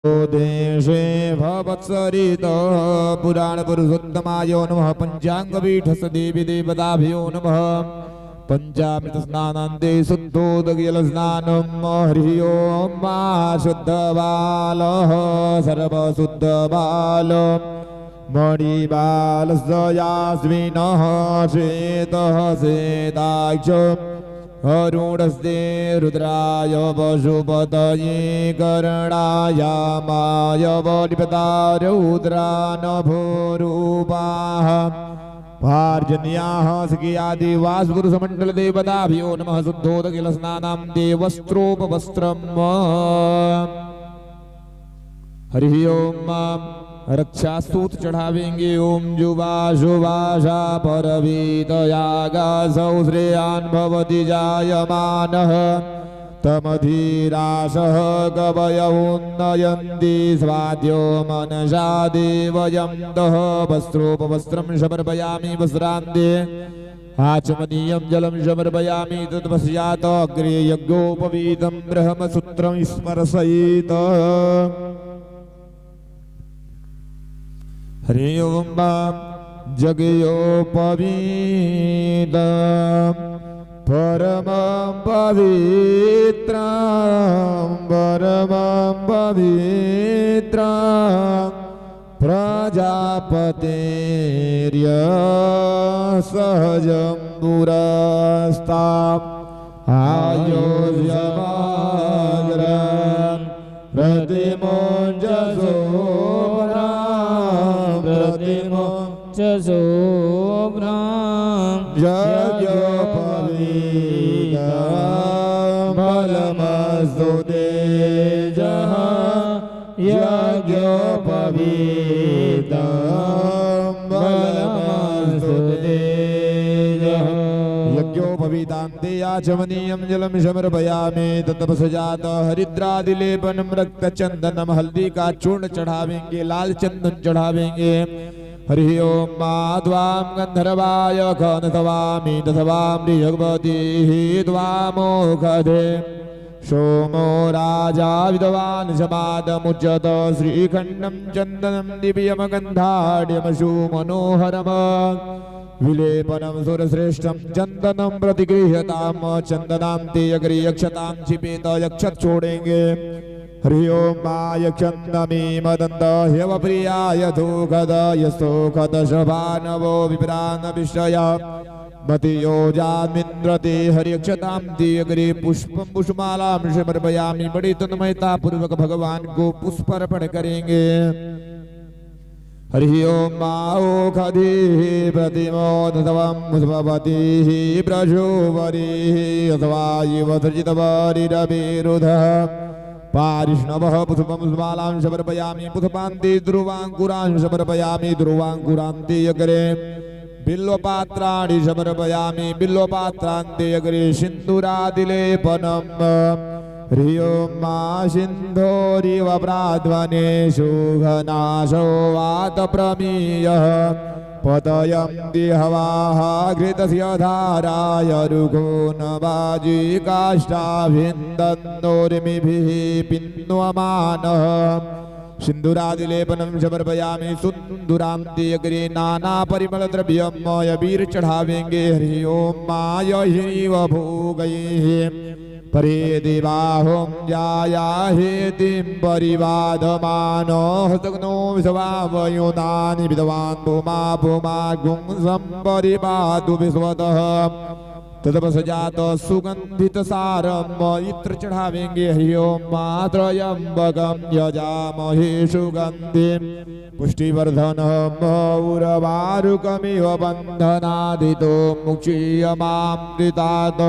देशे भवत्सरित पुराणपुरुषोत्तमाय नमः। पञ्चाङ्गपीठसदेवी देवताभ्यो नमः। पञ्चामृतस्नानान्ते शुद्धोदकजलस्नानं हरिः ओं मा शुद्धबालः सर्वशुद्धबालः मणिबालस्य यास्मिनः श्वेतः श्वेताक्षः अरुणस्ते रुद्राय पशुपतये कर्णाय माय बलिपता रुद्रानभोरूपाः पार्जन्याः सखियादिवासपुरुषमण्डलदेवताभ्यो नमः। शुद्धोदकजलस्नानां देवस्त्रोपवस्त्रम् हरिः ओं। रक्षास्तुत चढ़ावेंगे ओम जुवाशुवाशा परवीतयागासौ श्रेयान् भवति जायमानः तमधीरासः कवयमुन्नयन्ति स्वाद्यो मनसा देवयन्तः। वस्त्रोपवस्त्रं समर्पयामि वस्त्रान्ते आचमनीयं जलं समर्पयामि तत्पश्चात् अग्रे यज्ञोपवीतं ब्रह्मसूत्रं स्मरसयेत्। हरि ओं जगयोपवीतं परमं पवित्रं प्रजापतेर्यसहजं पुरस्तात् आयोज्यमाग्रं प्रतिमोञ्जसो यज्ञोपवीतं फलमस्तु तेजः यज्ञोपवीतं फलमस्तु तेजः। यज्ञोपवीतान्ते आचमनीयं जलं समर्पयामि तत्पश्चात् हरिद्रादिलेपनं रक्तचन्दनं हल्दी का चूर्ण चढ़ावेंगे लाल चंदन चढ़ावेंगे। हरि ओं माध्वां गंधर्वाय खनथवामि दथवां भगवतीः द्वामोखधे सोमो राजा विद्वान् समादमुच्यत श्रीखण्डं चन्दनं दिव्यमगन्धाढ्यमशु मनोहरम् विलेपनं सुरश्रेष्ठं चन्दनं प्रतिगृह्यतां चन्दनान्ते अग्रियक्षतां क्षिपेत यक्षत छोड़ेंगे। हरि ओं मायक्षन्दमे मदन्त ह्यवप्रियाय धूखदय स्तोखदशभानवो विप्रानविषय मतियोजामिन्द्रते हरियक्षतां ते अग्रे पुष्पं पुष्पमालां समर्पयामि। बड़ी तन्मयता पूर्वक भगवान को पुष्पार्पण करेंगे। हरि ओं माओखधीः प्रतिमोदतवं पुष्पवतीः प्रशोभरीः अथवा युवधृजितवरिरविरुधः पारिष्णवः पुष्पं पुष्पमालां समर्पयामि। पुष्पान्ते ध्रुवाङ्कुरान् समर्पयामि ध्रुवाङ्कुरान्ते अग्रे बिल्वपात्राणि समर्पयामि बिल्वपात्रान्ते अग्रे सिन्दूरादिलेपनम्। हरि ओं मा सिन्धोरिव प्राध्वनेषु घनाशो वातप्रमीयः पतयन्ति हवाः घृतस्य धाराय रुघो नवाजी काष्ठाभिन्दन्नोर्मिभिः पिन्वमानः। सिन्दूरादिलेपनं समर्पयामि सुन्दूरान्ते अग्रे नानापरिमलद्रव्यमय वीर चढ़ावेंगे। हरि ओं माय ह्रीव भोगैः परे देवाहुं जायाहेतिं परिवादमानो हस्तग्नो विश्वावयुनानि विद्वान् भूमा भूमा गुं सम्परिपातु विश्वतः। तदपश्चात् सुगन्धितसारम् इत्र चढ़ावेंगे। हरि ओं मात्रयम्बकं यजामहे सुगन्धिं पुष्टिवर्धनम् उर्वारुकमिव बन्धनादितो मुक्षीयमामृतात्।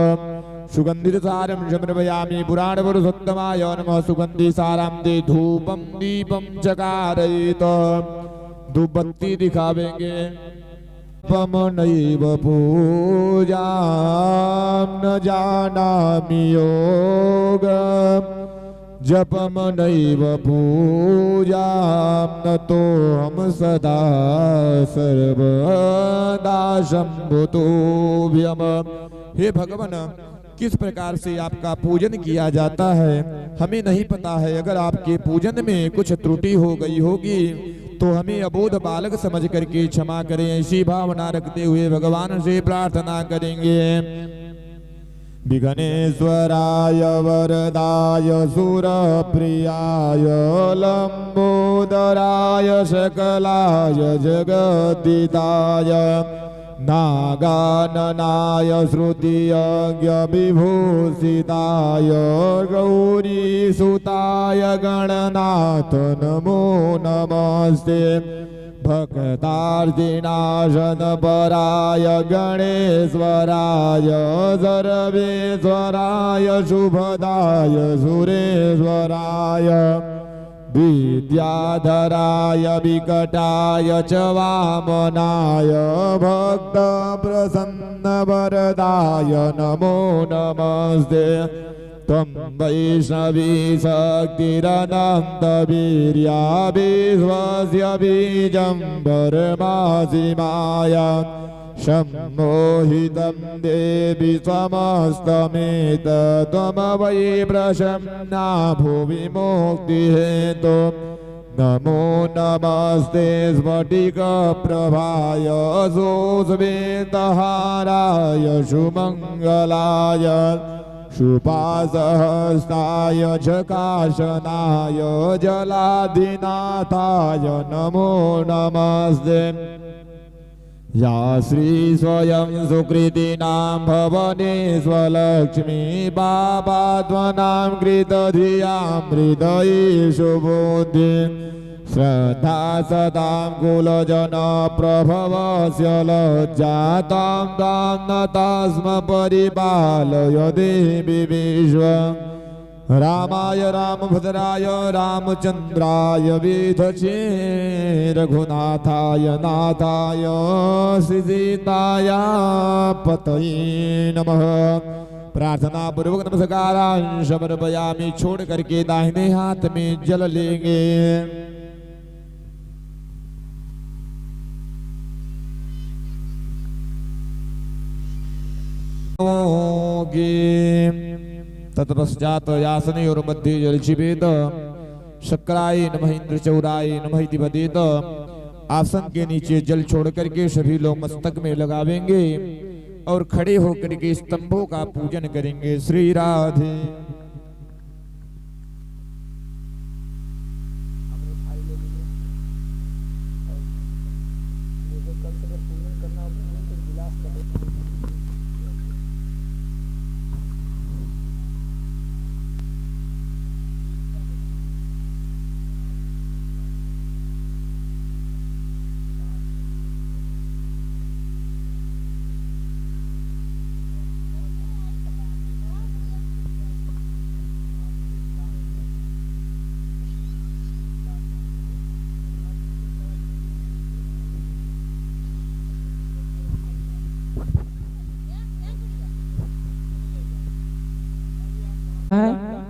सुगन्धितसारं समर्पयामि पुराणपुरुषोत्तमाय नमः। सुगन्धिसारां ते धूपं दीपं चकारयेत् धूपबत्ती दिखावेंगे। पमनैव पूजां न जानामि योगं जपमनैव पूजां न तोऽहं सदा सर्वदा शम्भुतोऽभ्यम्। हे भगवान किस प्रकार से आपका पूजन किया जाता है हमें नहीं पता है। अगर आपके पूजन में कुछ त्रुटि हो गई होगी तो हमें अबोध बालक समझ करके क्षमा करें, ऐसी भावना रखते हुए भगवान से प्रार्थना करेंगे। विघ्नेश्वराय वरदाय सुरप्रियाय लंबोदराय सकलाय जगद्दिताय नागाननाय श्रुतियज्ञ विभूषिताय गौरीसुताय गणनाथ नमो नमस्ते। भक्तार्जिनाशनपराय गणेश्वराय सर्वेश्वराय शुभदाय सुरेश्वराय विद्याधराय विकटाय च वामनाय भक्तप्रसन्नवरदाय नमो नमस्ते। त्वं वैष्णवी शक्तिरनन्तवीर्या विश्वस्य बीजं परमासि माया सम्मोहितं देवि समस्तमेतत्त्वमवै प्रसन्ना भुवि मुक्तिहेतु। नमो नमस्ते स्फटिकप्रभाय सुस्मितहाराय सुमङ्गलाय शुभासहस्ताय झकाशनाय जलाधिनाथाय नमो नमस्ते। या श्री स्वयं सुकृतिनां भवनेश्वलक्ष्मी बाबाध्वनां कृतधियां हृदयेषु बुद्धि श्रद्धा सदां कुलजन प्रभवस्य लज्जातां तां न तस्म परिपालय देवी विश्व। रामाय रामभद्राय रामचन्द्राय वेधसे रघुनाथाय नाथाय श्रीसीताय पतये नमः। प्रार्थना पूर्वक नमस्कारान् समर्पयामि। छोड़ करके दाहिने हाथ में जल लेंगे। तत्पश्चात यासने और मध्य जलचिवेद शक्राय नमः इंद्रचौराय नमः इति वदेत। आसन के नीचे जल छोड़ करके सभी लोग मस्तक में लगावेंगे और खड़े होकर के स्तंभों का पूजन करेंगे। श्री राधे।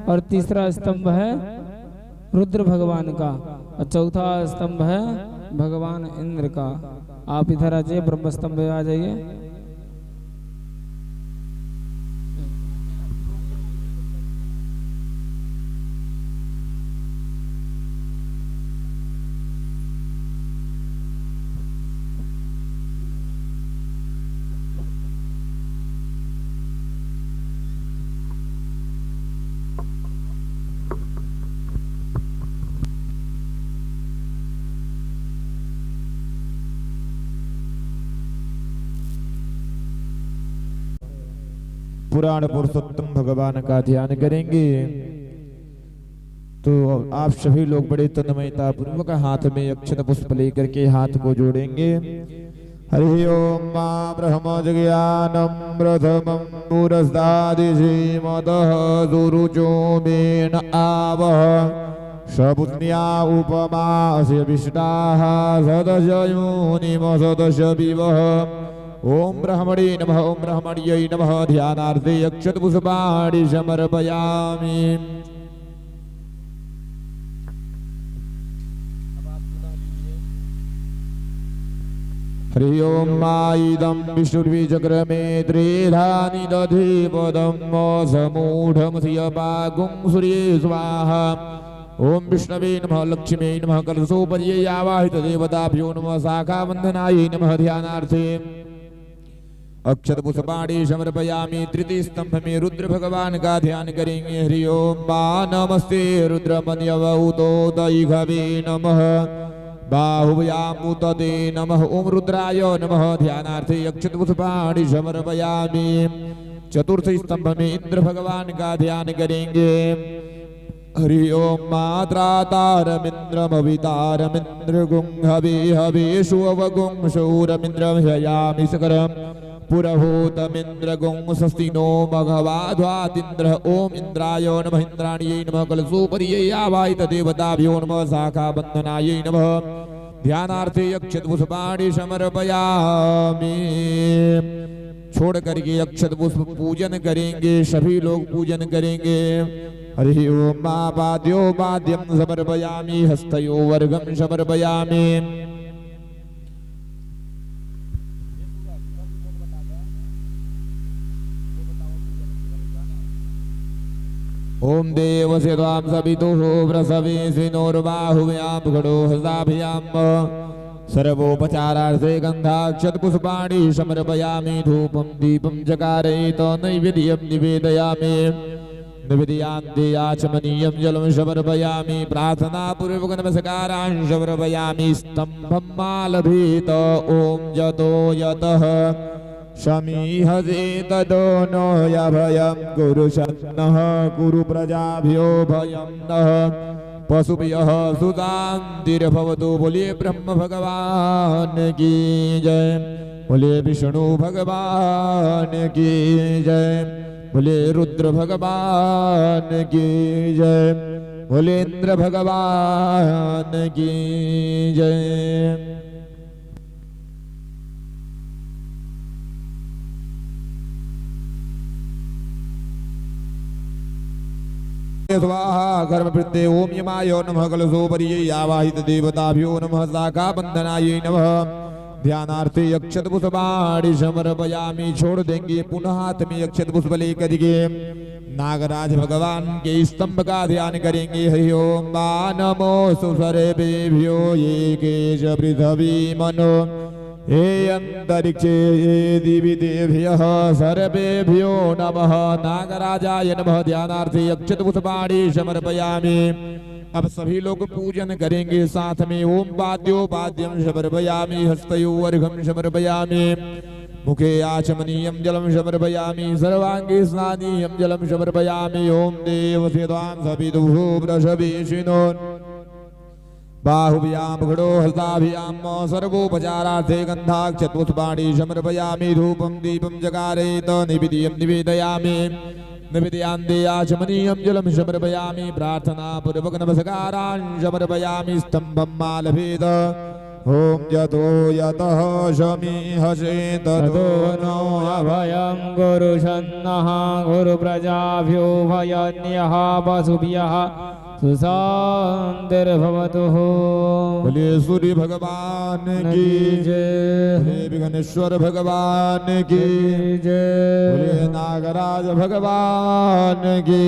और तीसरा स्तंभ है रुद्र भगवान का और चौथा स्तंभ है भगवान इंद्र का। आप इधर आ जाइए, ब्रह्म स्तंभ में आ जाइए। पुराण पुरुषोत्तम भगवान का ध्यान करेंगे। तो आप सभी लोग बड़े तन्मयता पूर्वक हाथ में अक्षत पुष्प लेकर के हाथ को जोड़ेंगे। हरि ओम मां ब्रह्म ज्ञानम प्रथमं पुरस्तादि श्रीमतः सुरुचो मेन आवह सपुत्न्या उपमास्य विष्टाः सदशयोनिम सदश विवह। ओम ब्रह्मणे नमः ओम ब्रह्मण्यै नमः। ध्यानार्थे अक्षत पुष्पाणि समर्पयामि। हरि ओम मा इदं विष्णुर्विचक्रमे त्रिधानि दधि पदं समूढमधियपागुं सूर्ये स्वाहा ओम विष्णवे नमः लक्ष्मी नमः कलशोपर्ये आवाहित देवताभ्यो नमः शाखावंदनाय नमः ध्यानार्थे अक्षत पुष्पाणि समर्पयामि तृतीय स्तंभ में रुद्र भगवान का ध्यान करेंगे हरि ओम मा नमस्ते रुद्रमन्यवतो दैघवे नमः बाहुव्यामुतते नमः ओम रुद्राय नमः ध्यानार्थे अक्षत पुष्पाणि समर्पयामि चतुर्थ स्तंभ में इंद्र भगवान का ध्यान करेंगे हरि ओम मात्रातारमिन्द्रमवितारमिन्द्रगुं हवे हवे शुवगुं शूरमिन्द्रं हयामि सकरम् पुरभूतमिन्द्रगुं स्वस्ति नो मघवाध्वातिन्द्र ओम इंद्राय नमः इंद्राण्यै नमः कलशोपर्यै आवाहित देवताभ्यो नमः शाखाबन्धनायै नमः ध्यानार्थे अक्षत पुष्पाणि समर्पयामि छोड़ करके अक्षत पुष्प पूजन करेंगे सभी लोग पूजन करेंगे हरि ओम मा पाद्यो पाद्यं समर्पयामि हस्तयो वर्गं समर्पयामि ओम देवस्य त्वां सवितुः प्रसवे स्विनोर्बाहुव्यां खडो हस्ताभ्यां सर्वोपचारार्थे गन्धाक्षत पुष्पाणि समर्पयामि धूपं दीपं चकारयित नैवेद्यं निवेदयामि निवेदयान्ते आचमनीयं जलं समर्पयामि प्रार्थनापूर्वक नमस्कारान् समर्पयामि स्तम्भं मालभेत ॐ यतो यतः शमीहसे ततो नो यभयं कुरु शन्नः कुरु प्रजाभ्यो भयं नः पशुभ्यः सुशान्तिर्भवतु बोलिए ब्रह्म भगवान की जय बोलिए विष्णु भगवान की जय बोले रुद्र भगवान की जय बोले इंद्र भगवान की जय स्वाहा कर्म प्रत्ये ओम यमाय नमः कलशोपर्ये आवाहित देवताभ्यो नमः शाखाबन्धनाय नमः ध्यानार्थे अक्षत पुष्पाणि समर्पयामि छोड़ देंगे पुनः हाथ में अक्षत पुष्प लेकर के नागराज भगवान के स्तंभ का ध्यान करेंगे हरि ओम नमो सुसर्वेभ्यो ये केश पृथ्वी मनो हे अंतरिक्षे ये दिवि देभ्यः सर्वेभ्यो नमः नागराजाय नमः ध्यानार्थे अक्षत पुष्पाणि समर्पयामि अब सभी लोग पूजन करेंगे साथ में ओम पाद्यो पाद्यं समर्पयामि हस्तयो अर्घं समर्पयामि मुखे आचमनीयं जलं समर्पयामि सर्वांगे स्नानीयं जलं समर्पयामि ओम देवस्य त्वां सवितुः प्रसवेशिनो बाहुभ्यां खडो हस्ताभ्यां सर्वोपचारार्थे गन्धाक्षत पुष्पाणि समर्पयामि धूपं दीपं जकारयित नैवेद्यं निवेदयामि निवेदयान्ते आचमनीयं जलं समर्पयामि प्रार्थनापूर्वक नमस्कारान् समर्पयामि स्तम्भं मालभेद ओम यतो यतः शमीहसे ततो नो अभयं गुरु शन्नः गुरु प्रजाभ्यो भयन्यः पशुभ्यः सुशान्तिर्भवतु बोले सूर्य भगवान की जय बोले विघ्नेश्वर भगवान की जय बोले नागराज भगवान की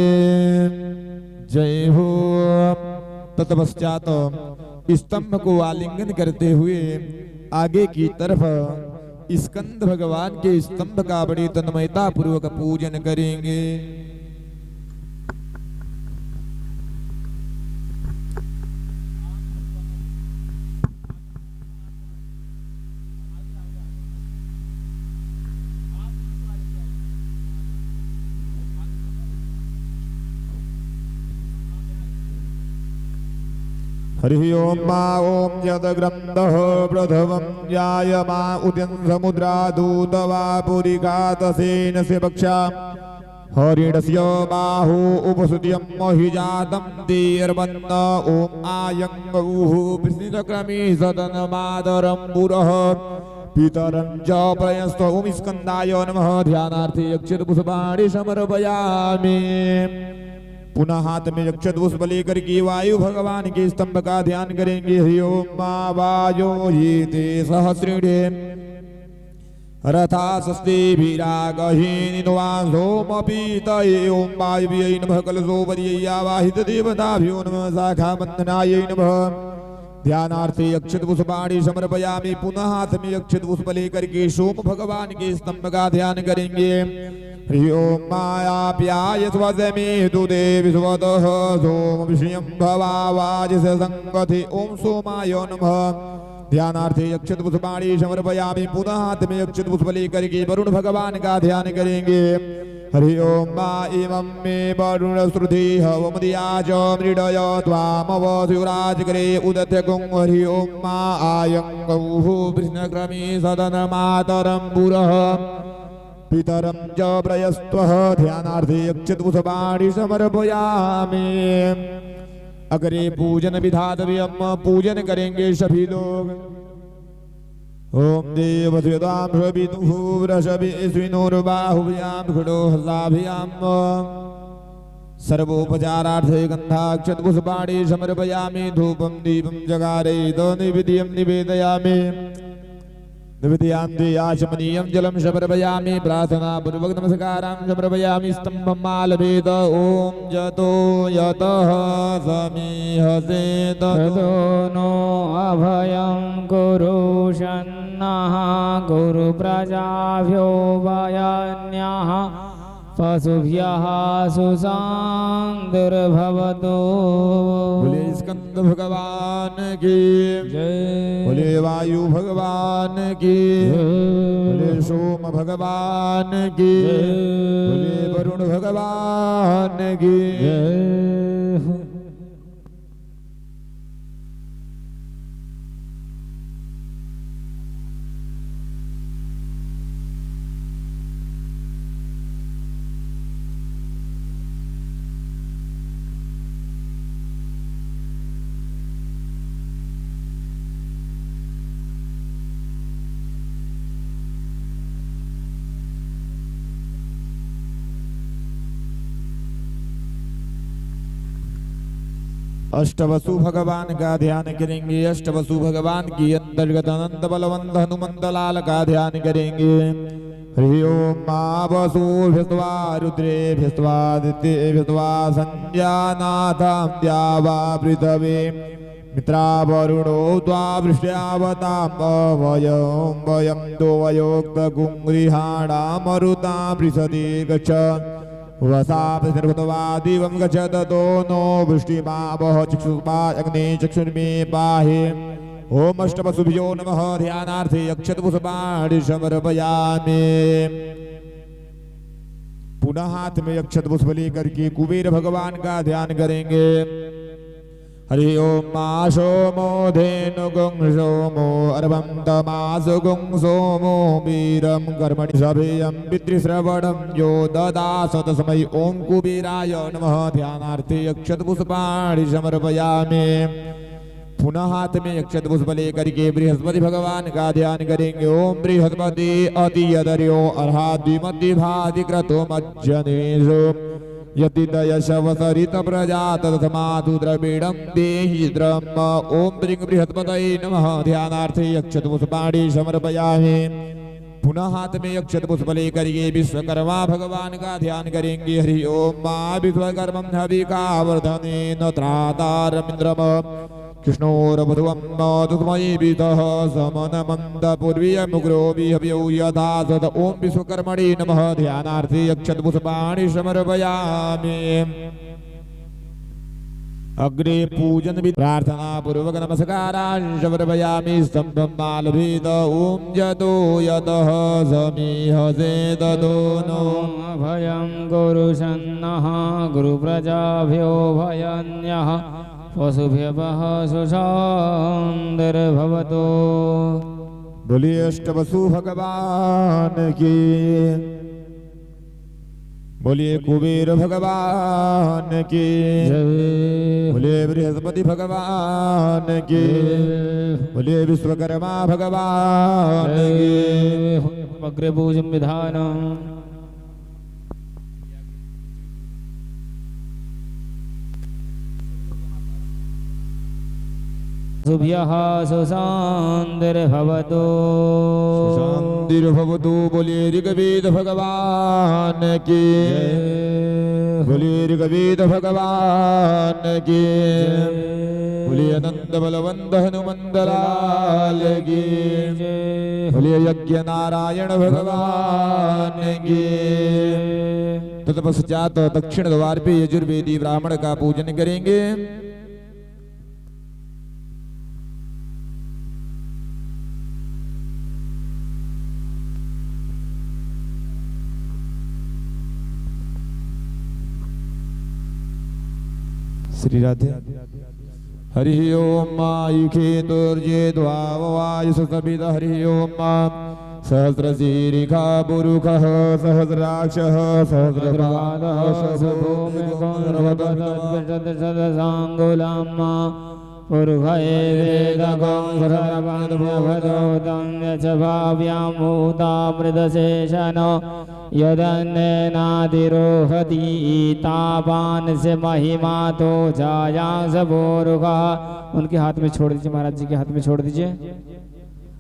जय हो। तत्पश्चात स्तंभ को आलिंगन करते हुए आगे की तरफ स्कंद भगवान के स्तंभ का बड़ी तन्मयता पूर्वक पूजन करेंगे। हरि ओम मा ओम यद ग्रंथः प्रथमं जायमा उद्यं समुद्रा दूतवा पुरिघातसेन से बक्षा हरिणस्य बाहु उपसुत्यं महिजातं दीर्बन्द ओम आयं गौः पृष्ठक्रमी सदनमादरं पुरः पितरं च प्रयस्त ओम स्कन्दाय नमः ध्यानार्थे अक्षत पुष्पाणि समर्पयामि पुनः हाथ में अक्षत पुष्प लेकर के वायु भगवान के स्तंभ का ध्यान करेंगे। हरि ओम मा वायो ये ते सहस्रिणे रथा सस्ते भीरागहीनिवासोमपीतये ओम वायव्यै नमः कलशोपरियावाहित देवताभ्यो नमः शाखा वंदनायै नमः। ध्यानार्थे अक्षत पुष्पाणि समर्पयामि। पुनः हाथ में अक्षत पुष्प लेकर के सोम भगवान के स्तंभ का ध्यान करेंगे। हरि ओम मायाप्याय स्वदमे दुदे विश्वतः सोम विषयं भवावाजिस संगति ओम सोमाय नमः। ध्यानार्थे अक्षत पुष्पाणि समर्पयामि। पुनः हाथ में अक्षत पुष्प लेकर के वरुण भगवान का ध्यान करेंगे। हरि ओम मा इमं मे वरुण श्रुति हवमदियाच मृडय त्वामवसुराज करे उदत्य गुं। हरि ओम मा आयं गौः कृष्णक्रमी सदन मातरं पुरः पितरं च प्रयस्त्वः। ध्यानार्थे अक्षत पुष्पाणि समर्पयामि। अग्रे पूजन विधातव्यम। पूजन करेंगे सभी लोग। ओम देवस्वेदां विदुः वृषभिस्विनोर्बाहुभ्यां खडोहसाभ्यां सर्वोपचारार्थे गन्धाक्षत पुष्पाणि समर्पयामि। धूपं दीपं जगारयित नैवेद्यं निवेदयामि। निवेदयान्ते आचमनीयं जलं समर्पयामि। प्रार्थना पूर्वक नमस्कारां समर्पयामि। स्तम्भम् आलभेत ओम जतो यतः समीहसे ततो नो अभयं कुरु शन्नः गुरु प्रजाभ्यो वयन्यः पशुभ्यः सुशान्तिर्भवतु। बोले स्कंद भगवान की जय। बोले वायु भगवान की बोले सोम भगवान की बोले वरुण भगवान की जय। अष्टवसु भगवान का ध्यान करेंगे। अष्टवसु भगवान की अंतर्गत अनंत बलवंत हनुमंत लाल का ध्यान करेंगे। हरि ओम मा वसु भिस्वा रुद्रे भिस्वा दित्ये भिस्वा संज्ञानाथां द्यावा पृथवे मित्रा वरुणो द्वा वृष्ट्यावतां वयं वयं दो वयोक्त गुंगृहाणा मरुतां पृषति गच्छ वसापतिर्भुतवा दिवं गच्छत तो नो वृष्टिमावह चक्षुषा अग्नि चक्षुर्मे पाहि। ओम अष्टवसुभ्यो नमः। ध्यानार्थे अक्षत पुष्पाणि समर्पयामि। पुनः हाथ में अक्षत पुष्प लेकर के कुबेर भगवान का ध्यान करेंगे। हरि ओम मा सोमो धेनु गुं सोमो अर्वन्तमासु गुं सोमो वीरं कर्मणि सभेयं पितृश्रवणं यो ददास तस्मै ओम कुबेराय नमः। ध्यानार्थे अक्षत पुष्पाणि समर्पयामि। पुनः हाथ में अक्षत पुष्प लेकर के बृहस्पति भगवान का ध्यान करेंगे। ओम बृहस्पति अति यदर्यो अर्हाद्विमति भाति क्रतो मज्जनेषु यतिदयशवसरित प्रजा तदमातु द्रविणं देहि द्रह्म। ओम ब्रिंग बृहस्पतये नमः। ध्यानार्थे अक्षत पुष्पाणि समर्पयामि। पुनः हाथ में अक्षत पुष्प लेकर के विश्वकर्मा भगवान का ध्यान करेंगे। हरि ओम मा विश्वकर्मं हविकावर्धनेन त्रातारमिन्द्रम कृष्णोरभुवं तुतमयि वितः समनमन्दपूर्वीयमुग्रो विहव्यौ यथा सद। ओम विश्वकर्मणे नमः। ध्यानार्थे अक्षत पुष्पाणि समर्पयामि। अग्रे पूजन प्रार्थना पूर्वक नमस्कारां समर्पयामि। स्तम्भं आलभेत ओम जतो यतः समीहसे ततो नो अभयं कुरु शन्नः गुरु प्रजाभ्यो वयन्यः पशुभ्यः सुशान्तिर्भवतु। बोलिए अष्टवसु भगवान की बोलिए कुबेर भगवान की बोलिए बृहस्पति भगवान की बोलिए विश्वकर्मा भगवान की। अग्रे पूजन विधानम्। शुभ्यः सुशान्तिर्भवतु शांतिर्भवतु। बोलिए ऋग्वेद भगवान की, बोलिए ऋग्वेद भगवान की, बोलिए अनंत बलवंत हनुमंत लाल की, बोलिए यज्ञ नारायण भगवान की। तत्पश्चात दक्षिण द्वार पे यजुर्वेदी ब्राह्मण का पूजन करेंगे। श्री राधे। हरि ओम मायुखे तुर्जे द्वावाय सतभिद। हरि ओम सहस्रशीरिखा पुरुखः सहस्राक्षः सहस्रपादः सहस्रसाङ्गुलम् पुरुषये वेदकं सर्वभूतं यच भाव्यामूतामृतशेषन यदन्नेनातिरोहति तापान से महिमा तो जायांस पुरुषः। उनके हाथ में छोड़ दीजिए, महाराज जी के हाथ में छोड़ दीजिए।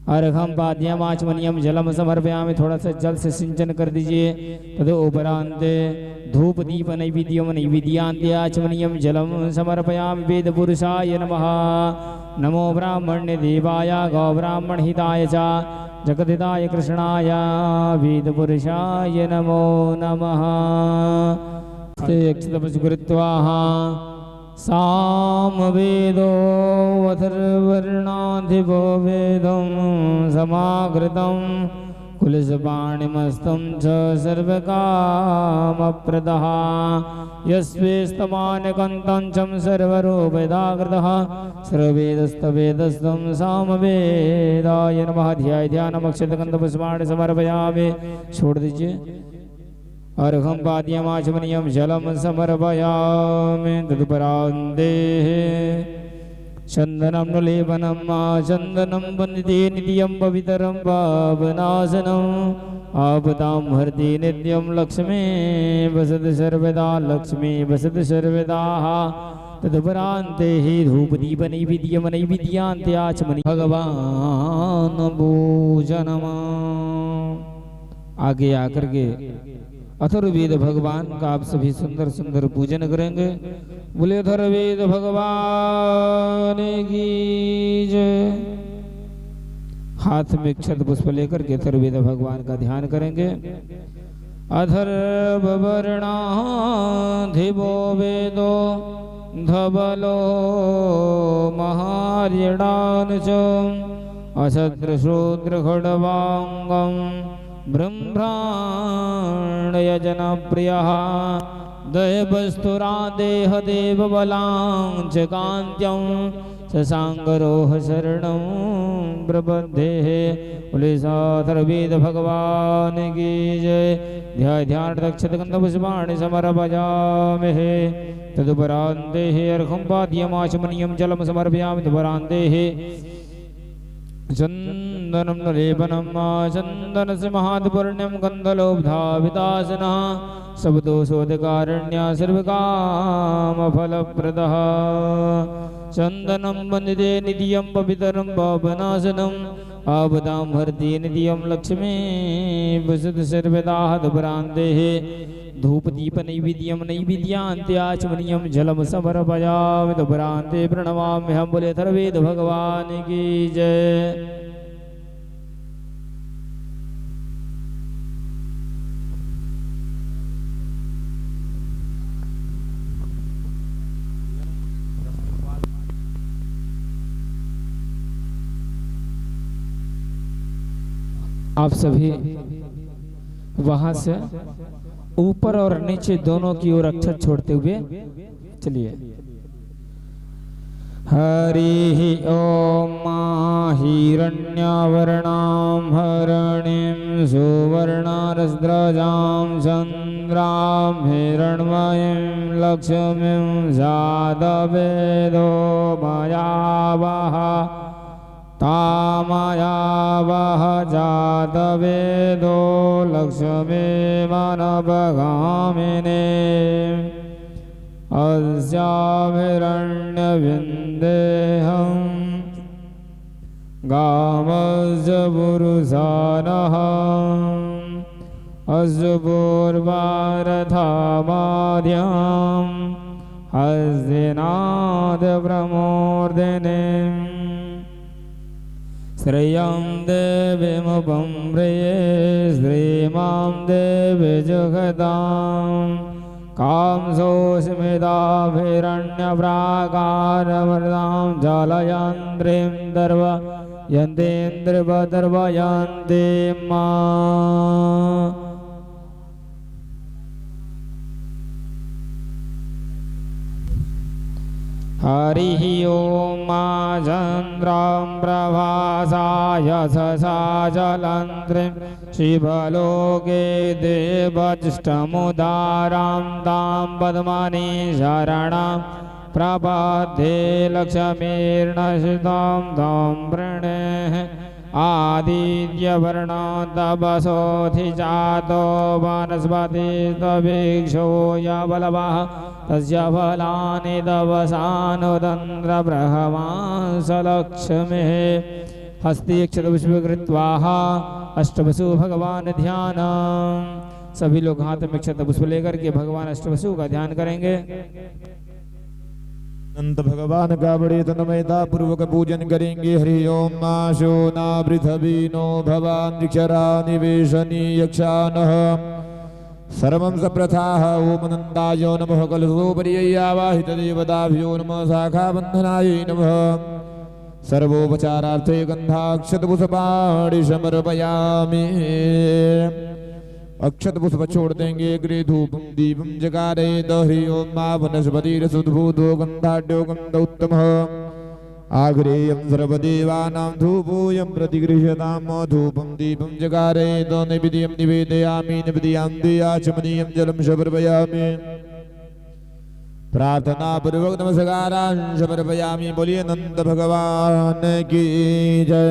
अर्घम पाद्यम आचमनियम जलम समर्पयामि। थोड़ा सा जल से सिंचन कर दीजिए। तदोपरांते धूप दीप नैवेद्यम नैवेद्यांते आचमनियम जलम समर्पयामि। वेद पुरुषाय नमः। नमो ब्राह्मण्य देवाय गौ ब्राह्मण हिताय च जगदिताय कृष्णाय वेद पुरुषाय नमो नमः। ते अक्षतपस्कृत्वा सामवेदो अथर्ववर्णाधिपो वेदं समाकृतं कुलसपाणिमस्तं च सर्वकामप्रदः यस्वेस्तमानकन्तं चं सर्वरूपदाकृतः सर्ववेदस्तवेदस्तं सामवेदाय नमः। ध्याय ध्यानम् अक्षतगन्धपुष्पाणि समर्पयामि। छोड़ दीजिए। अर्घं पाद्यमाचमनीयं जलं समर्पयामि। तदुपरान्ते चन्दनं लेपनं चन्दनं वन्दते नित्यं पवित्रं पावनाशनम् आपदां हरति नित्यं लक्ष्मी वसति सर्वदा लक्ष्मी वसति सर्वदा। तदुपरान्ते धूपदीप नैवेद्यं नैवेद्यान्ते आचमनि भगवान पूजनम्। आगे आकर के अथर्ववेद भगवान का आप सभी सुंदर सुंदर पूजन करेंगे। बोले अथर्ववेद भगवान की जय। हाथ में क्षत पुष्प लेकर के अथर्ववेद भगवान का ध्यान करेंगे। अथर्ववर्णाधिपो वेदो धवलो महार्यडानुचम् अशत्रशूद्र खड्वाङ्गम् ब्रह्मण्यजनप्रियः दैवस्तुरा देहदेवबलां च कान्त्यं शशाङ्करोह शरणं प्रबद्धेः। बोले अथर्ववेद भगवान की जय। ध्याय ध्यान दक्षतगन्धपुष्पाणि समर्पयामि। तदुपरान्ते अर्घं पाद्यमाचमनीयं जलं समर्पयामि। तदुपरान्ते चन्दनं लेपनं चन्दनस्य महात्पुण्यं गन्धलोब्धावितासनः शब्दोषोदकारण्य सर्वकामफलप्रदः चन्दनं वन्दते नित्यं पवित्रं पावनाशनम् आपदां हरति नित्यं लक्ष्मी वसति सर्वदा। तदुपरान्ते धूपदीप नैवेद्यं नैवेद्यान्ते आचमनीयं जलं समर्पयामि। तदुपरान्ते प्रणमाम्यहं। बोले अथर्ववेद भगवान की जय। आप सभी वहां से ऊपर और नीचे दोनों की ओर अक्षर छोड़ते हुए चलिए। हरि ओम हिरण्यवर्णां हरणिं सुवर्णारस्रजां चन्द्रां हिरण्मयीं लक्ष्मीं जातवेदो मयावः तामयावः जातवेदो लक्ष्मी मनपगामिने अस्याभिरण्यविन्देहं गावस्य पुरुषानः अस्य पूर्वारथामाद्यं हस्तिनादप्रमूर्धने श्रियं देवीमुपं प्रिये श्रीमां देवी जगतां कांसोऽस्मिताभिरण्यप्राकारवरदां जलयन्त्रीं दर्वयन्तीन्द्रवदर्वयन्ती मा हरिः ओं मा चन्द्रं प्रभासाय ससा जलन्त्रीं शिवलोके देवज्ष्टमुदारां तां पद्मनि शरणां प्रपद्ये लक्ष्मीर्नशितां तां वृणेः आदित्यवर्णो तपसोऽधिजातो वनस्पतिस्तभिक्षो यबलवः तस्य फलानि तपसानुतन्द्रब्रह्मांसलक्ष्मीः हस्ति अक्षतपुष्प कृत्वा अष्टवसु भगवान ध्यान। सभी लोग हाथ में अक्षतपुष्प लेकर के भगवान अष्टवसु का ध्यान करेंगे। अनंत भगवान का बड़े तन्मयता पूर्वक पूजन करेंगे। हरि ओम माशो ना पृथ्वी नो भवान दिक्षरा निवेशनी यक्षानः सर्वं सप्रथाः ओम नंदायो नमः कलशोपरियवाहित देवताभ्यो नमः शाखाबन्धनाय नमः सर्वोपचारार्थे गंधाक्षतपुष्पाणि समर्पयामि। अक्षत पुष्प छोड़ देंगे। अग्रे धूपम दीपम जगारेत। हरि ओम मा वनस्पतिरसुद्भूतो गन्धाढ्यो गन्ध उत्तमः आग्रेयं सर्वदेवानां धूपोऽयं प्रतिगृह्यताम्। धूपं दीपं जगारेत। नैवेद्यं निवेदयामि निवेदयामि आचमनीयं जलं समर्पयामि। प्रार्थना पूर्वक नमस्कारान् समर्पयामि। बोलिए नंद भगवान की जय।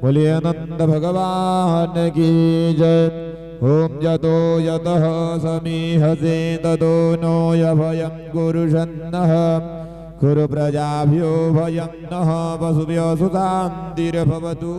बोलिए नंद भगवान की जय। ओम यतो यतः समीहसे ततो नो यभयं कुरुषन्नः कुरु प्रजाभ्यो भयं नः वसुभ्यो सुशान्तिर्भवतु।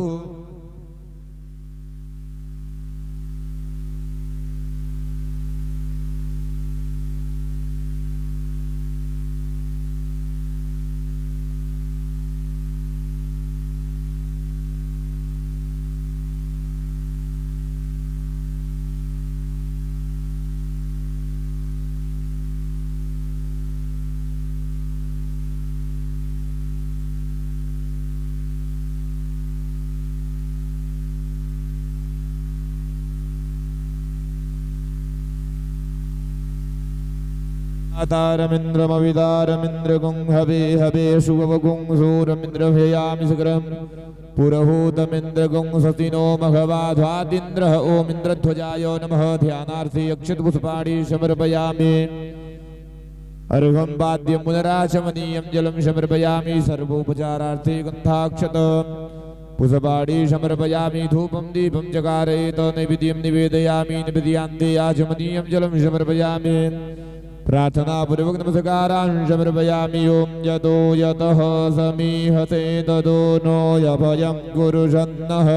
तारमिन्द्रमविदारमिन्द्रगुं हवे हवे शुभवगुं सूरमिन्द्रभयामि सकरं पुरहूतमिन्द्रगुं सतिनो मघवाध्वादिन्द्रः ओम इन्द्रध्वजाय नमः। ध्यानार्थे अक्षतपुष्पाणि समर्पयामि। अर्घं वाद्यं पुनराचमनीयं जलं समर्पयामि। सर्वोपचारार्थे गन्धाक्षत पुष्पाणि समर्पयामि। धूपं दीपं जगारयेत। नैवेद्यं निवेदयामि निवेदयान्ते आचमनीयं जलं समर्पयामि। प्रार्थना पूर्वक नमस्कारान् समर्पयामि। ओम यतो यतः समीहते ततो नो यभयं कुरुषन्नः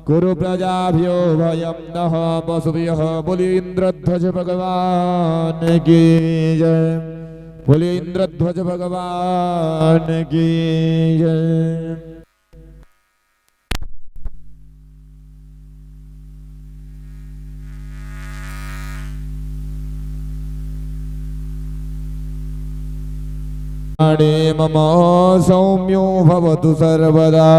कुरु प्रजाभ्यो भयं नः वसुभ्यः। बोलिए इंद्रध्वज भगवान की जय। बोलिए इंद्रध्वज भगवान की जय। मम सौम्यो भवतु सर्वदा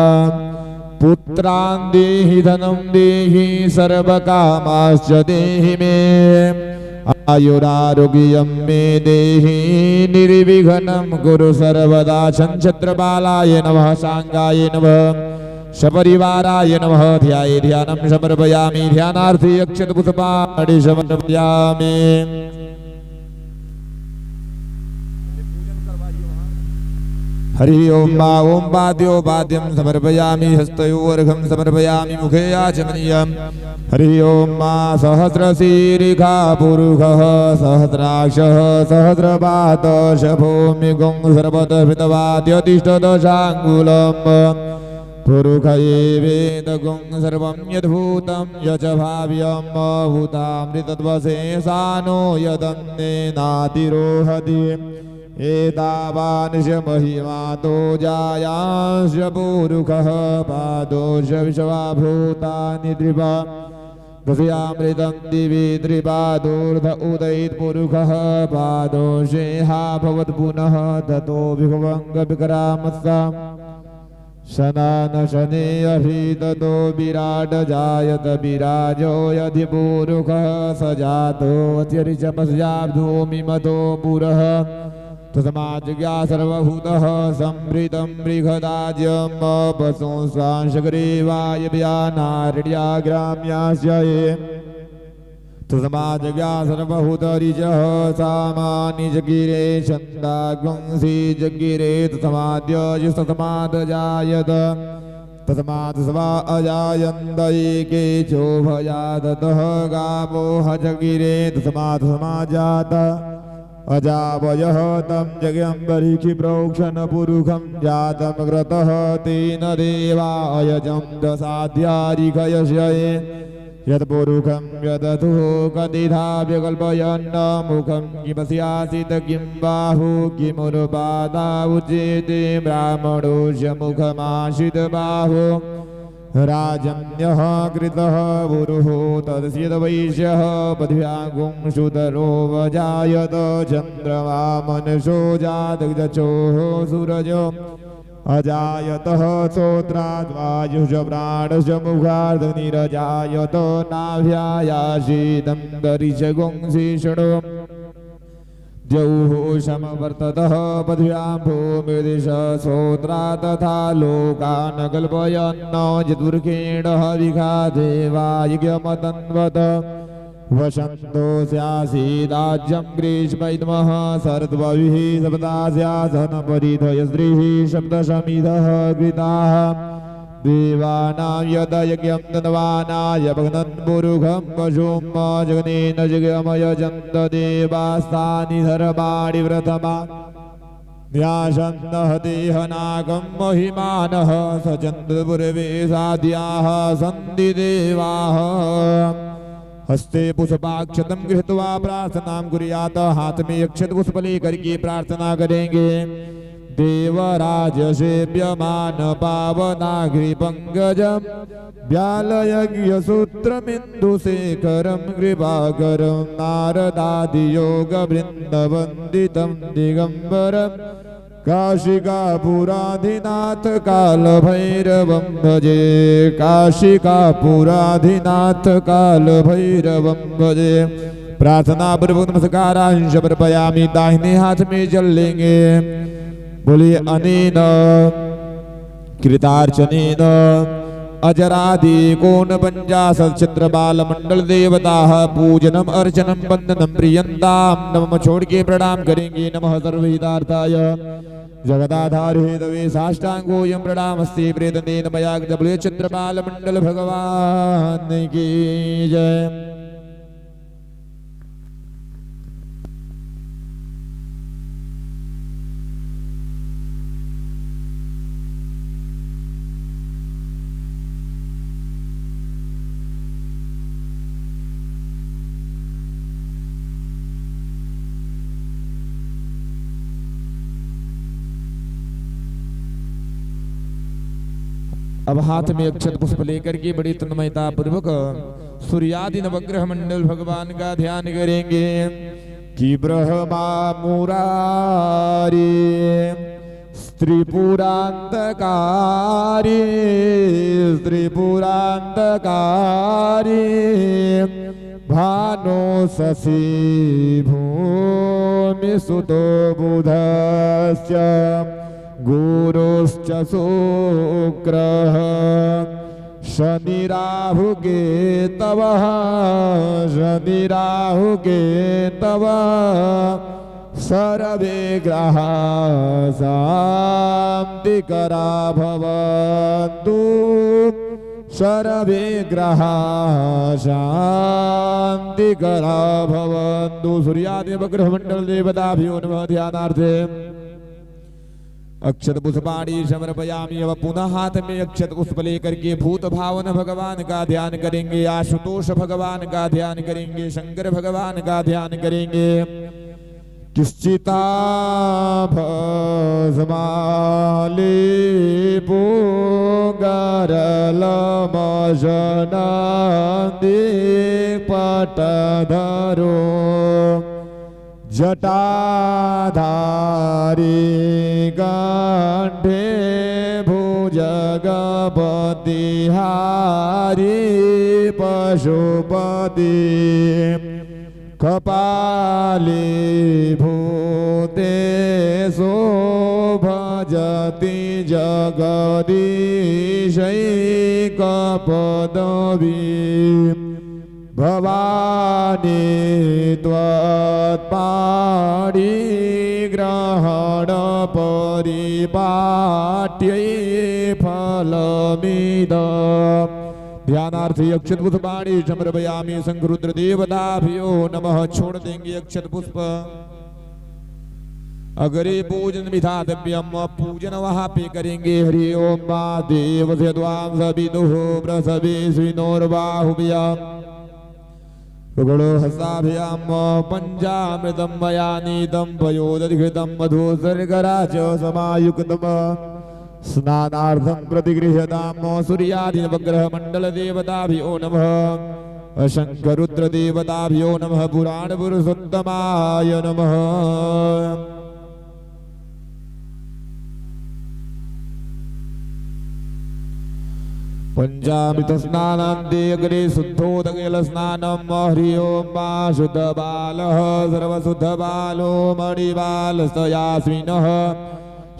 पुत्रान् देहि धनं देहि सर्वकामाश्च देहि मे आयुरारोग्यं मे देहि निर्विघ्नं कुरु सर्वदा। छत्रबालाय नमः सांगाय नमः सपरिवाराय नमः। ध्याये ध्यानं समर्पयामि। ध्यानार्थे अक्षतपुष्पाणि समर्पयामि। हरि ओम मा ओम वाद्यो वाद्यं समर्पयामि। हस्तयोर्घं समर्पयामि। मुखे आचमनीयम्। हरि ओम मा सहस्रशीर्षा पुरुषः सहस्राक्षः सहस्रपादश भूमिगुं सर्वतः पितवाद्यतिष्ठदशाङ्गुलम् पुरुष वेदगुं सर्वं यद्भूतं यच भाव्यं भूतामृतत्वशेषानो यदन्नेनातिरोहति एतावान् च महिमातो जायांश पुरुषः पादोश विश्वा भूतानि त्रिपा दशयामृतं दिवि त्रिपादोर्ध उदयित् पुरुषः पादोषेहा भवत् पुनः ततो विभवङ्गविकरामस्सा शनान शनेऽभिततो विराट जायत विराजो यधिपुरुषः स जातो अत्यरिचमस्याब्धूमिमतो पुरः तस्माज्ज्ञा सर्वभूतः संवृतं बृहदाज्यं पशुंसांशग्रीवाय व्यानारण्याग्राम्यास्य ये तस्माज्ज्ञा सर्वभूतरिचः सामानि जगिरे छन्दागुंसि जगिरे तस्माद्यजिस्तस्मादजायत तस्मात् स्वा अजायन्त एकेचो भयादतः गावो हजगिरे तस्मात् समाजात अजावयः तं जगम्बरीक्षि प्रोक्षण पुरुषं जातं ग्रतः तेन देवा अयजं दसाध्यारिकयस्य यत्पुरुषं यदतु कतिधा व्यकल्पयन्न मुखं किमस्यासीत किं बाहु किमुरुपादा उच्यते ब्राह्मणोऽस्य मुखमाशित बाहु राजन्यः कृतः पुरुः तदस्यद्वैश्यः पद्भ्यागुंशुतरो वजायत चन्द्रमा मनसो जातगचोः सूरजो अजायतः श्रोत्राद्वायुष प्राणश्च मुखार्धनिरजायत नाभ्यायाशीतं दरिशगुंसिषणो द्यौः समवर्ततः पद्भ्यां भूमिर्दिश श्रोत्रा तथा लोकान् कल्पयन्न चतुर्खेणः विघादेवायज्ञमतन्वत वसन्तो स्यासीदाज्यं ग्रीष्मैतमः शरद्वविः सप्तास्यासन परिधय स्त्रीः सप्तशमिधः कृताः देवानां यदयज्ञं धनवानाय भग्नं पुरुषं पशुं जगनेन जगमयजन्त देवास्तानि धर्माणि व्रतमा न्यासन्नः देहनागं महिमानः स चन्द्रपूर्वे साध्याः सन्ति देवाः हस्ते पुष्पाक्षतं गृहीत्वा प्रार्थना कुर्यात् हाथ में अक्षत पुष्प लेकर के प्रार्थना करेंगे देवराज सेव्यमान पावनाग्रि पंकजं व्यालयज्ञसूत्रमिन्दुशेखरं कृपाकरं नारदादियोगवृन्दवन्दितं दिगम्बरं काशिकापुराधिनाथ कालभैरवं भजे काशिकापुराधिनाथ कालभैरवं भजे प्रार्थना पूर्वक नमस्कारांश समर्पयामि दाहिने हाथ में जल लेंगे बोलिए अनेन कृतार्चनेन अजरादि कोन पंचाशत् चित्र बाल मंडल देवताः पूजनम अर्चनम वंदनम प्रियंताम नमः छोड़ के प्रणाम करेंगे नमः सर्वहितार्थाय जगदाधार हेतवे साष्टांगो यम प्रणामस्ते प्रेतनेन मया जबले चित्र बाल मंडल भगवान की जय। अब हाथ में अक्षत पुष्प लेकर के बड़ी तन्मयता पूर्वक सूर्यादि नवग्रह मंडल भगवान का ध्यान करेंगे कि ब्रह्मा मुरारी स्त्रीपुरांतकारी भानो शशि भूमि सुतो बुधश्च गुरुश्च शुक्रः शनिराहुके तव सर्वे ग्रहा शान्तिकरा भवन्तु सर्वे ग्रहा शान्तिकरा भवन्तु। सूर्यादि ग्रह मंडल देवताभ्यो नमः ध्यानार्थे अक्षत पुष्पाणि समर्पयामि। अब पुनः हाथ में अक्षत पुष्प लेकर के भूत भावन भगवान का ध्यान करेंगे, आशुतोष भगवान का ध्यान करेंगे, शंकर भगवान का ध्यान करेंगे। किश्चिता भस्माले पोगरल मजनादे पटधरो जटाधारी कंठे भुजगपति हारी पशुपति कपाले भूतेषु भजति जगदीशैकपदवी भवानी त्वत्पाणि ग्रहण परिपाट्यै फलमिदम्। ध्यानार्थी अक्षत पुष्पाणि समर्पयामि। शंकरुद्र देवताभ्यो नमः। छोड़ देंगे अक्षत पुष्प। अगरे पूजन विधातव्यम, पूजन वहां पे करेंगे। हरि ओम मा देव से द्वाम सविदुः प्रसवे श्रीनोर्बाहुभ्याम् रुगणो हस्ताभ्याम पंचामृतम मया नीतम पयोदधिकृतम मधु सर्गराच समायुक्तम स्नानार्थं प्रतिगृह्यताम। सूर्यादिनवग्रह मंडल देवताभ्यो नमः। शंकरुद्र देवताभ्यो नमः। पुराण पुरुषोत्तमाय नमः। पंचामृत स्नानान्ते अग्रे शुद्धोदकेल स्नानम। हरि ओम मा शुद्ध बालः सर्वशुद्ध बालो मणिबालस्तयास्मिनः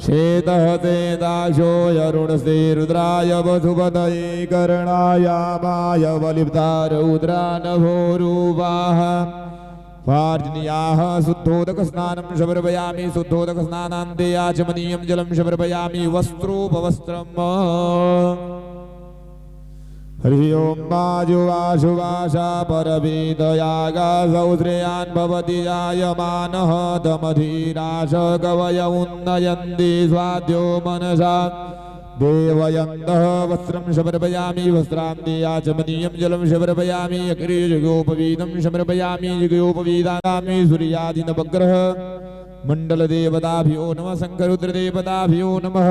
श्वेतः तेदाशो यरुणसे रुद्राय वसुपतये कर्णाय माय बलिप्तार रुद्रानभोरूपाः वार्जनीयाः। शुद्धोदक स्नानं समर्पयामि। शुद्धोदक स्नानान्ते आचमनीयं जलं समर्पयामि। वस्त्रोपवस्त्रम्। हरि ओम माजुवाशुवाशा परवेदयागा सौश्रेयान् भवति जायमानः दमधीराश कवय उन्नयन्ति स्वाद्यो मनसा देवयन्तः। वस्त्रं समर्पयामि। वस्त्रान्ते आचमनीयं जलं समर्पयामि। अग्रे जगोपवीतं समर्पयामि। जगोपवीदामि। सूर्यादिनवग्रह मंडल देवताभ्यो नमः। शंकरुद्र देवताभ्यो नमः।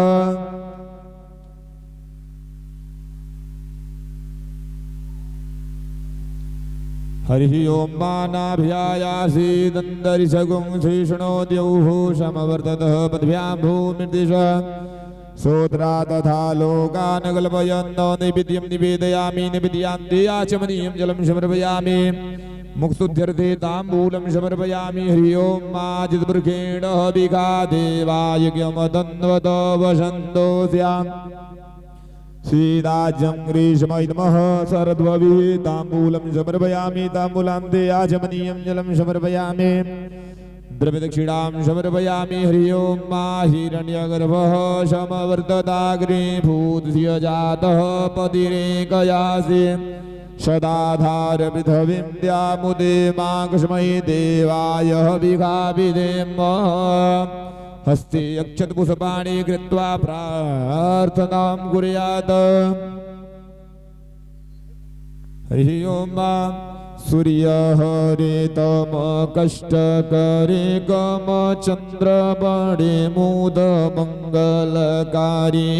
हरि ओम मानाभ्यायासीदन्तरिषगुं श्रीष्णोद्यौः समवर्ततः पद्भ्यां भूमिर्दिश सोत्रा तथा लोकान् कल्पयन् नैवेद्यं निवेदयामि। निवेदयान्ते आचमनीयं जलं समर्पयामि। मुक्तुध्यर्थे ताम्बूलं समर्पयामि। हरि ओम माजिद्वृखेण हविका देवायज्ञमदन्वत वसन्तो स्याम्। श्रीराजं ग्रीष्मैतमः शरद्वभिः ताम्बूलं समर्पयामि। ताम्बूलान्ते आचमनीयं जलं समर्पयामि। द्रव्यदक्षिणां समर्पयामि। हरि ओम मा हिरण्यगर्भः समवर्तताग्रे भूतस्य जातः पतिरेकयासि सदाधार पृथ्वीं द्यामुदे माकस्मै देवाय हविकाभिदेम। हस्ते अक्षत पुष्पाणि कृत्वा प्रार्थनां कुर्यात्। हरि ओम सूर्यः रेतम कष्टकरे गम चंद्रमणि मुद मंगलकारी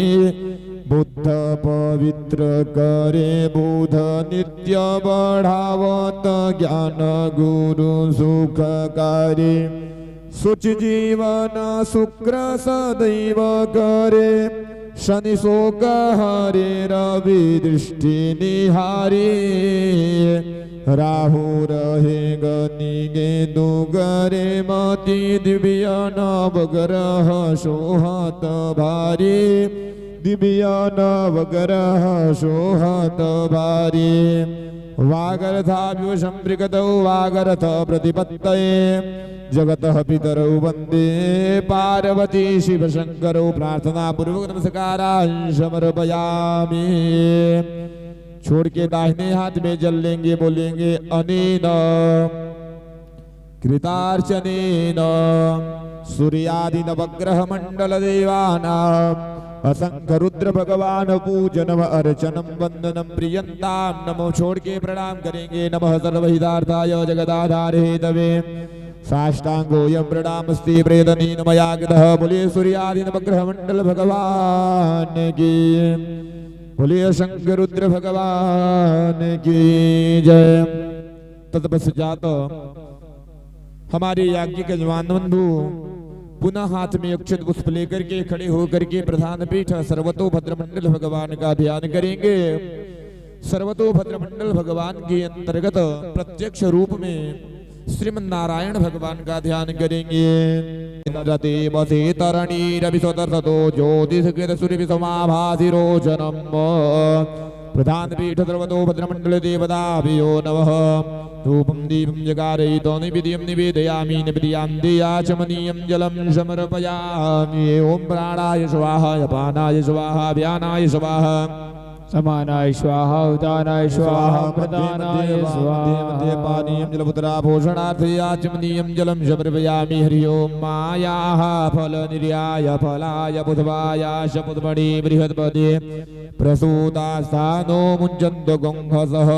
बुद्ध पवित्र करे बुध नित्य बढ़ावत ज्ञान गुरु सुखकारी सुचि जीवन शुक्र सदैव करे शनि शोक हरे रवि दृष्टि निहारी राहु रहे गनि गेदु करे मति दिव्य नवग्रह सोहत भारी दिव्य नवग्रह सोहत भारी वागर्थाभ्यो संप्रकृतौ वागर्थ प्रतिपत्तये जगतः पितरौ वन्दे पार्वती शिव शंकरौ प्रार्थना पूर्वक नमस्कारान् समर्पयामि। छोड़ के दाहिने हाथ में जल लेंगे, बोलेंगे अनेन कृतार्चनेन सूर्यादि नवग्रह मंडल देवानां असंख्य रुद्र भगवान पूजनम अर्चनम वंदनम प्रियंताम नमो छोड़ के प्रणाम करेंगे। नमः सर्वहितार्थाय जगदाधारे तवे साष्टांगोयम प्रणामस्ते प्रेदनीन मया गतः। बोलिए सूर्यादि नवग्रह मंडल भगवान की, बोलिए शंकर रुद्र भगवान की जय। तत्पश्चात हमारे याज्ञिक यजमान बंधु पुनः हाथ में अक्षत पुष्प लेकर के खड़े होकर के प्रधान पीठ सर्वतोभद्र मंडल भगवान का ध्यान करेंगे। सर्वतोभद्र मंडल भगवान के अंतर्गत प्रत्यक्ष रूप में श्रीमन नारायण भगवान का ध्यान करेंगे। रते बसे तरणि रवि स्वतर्तो ज्योतिष सूर्यविसमाभासिरोचनम प्रधान पीठ सर्वतोभद्र मंडल देवताभ्यो नमः। धूपं दीपं जगारयितो निवेद्यं निवेदयामि निवेदयामि आचमनीयं जलं समर्पयामि। ओम प्राणाय स्वाहा अपानाय स्वाहा व्यानाय स्वाहा समानाय स्वाहा उदानाय स्वाहा प्रदानाय स्वाहा। पानीयं जलपुत्रा भूषणार्थे आचमनीयं जलं समर्पयामि। हरि ओम मायाः फल निर्याय फलाय बुधवाय शपुद्मणि बृहस्पति प्रसूतास्थानो मुञ्चन्त गंघसः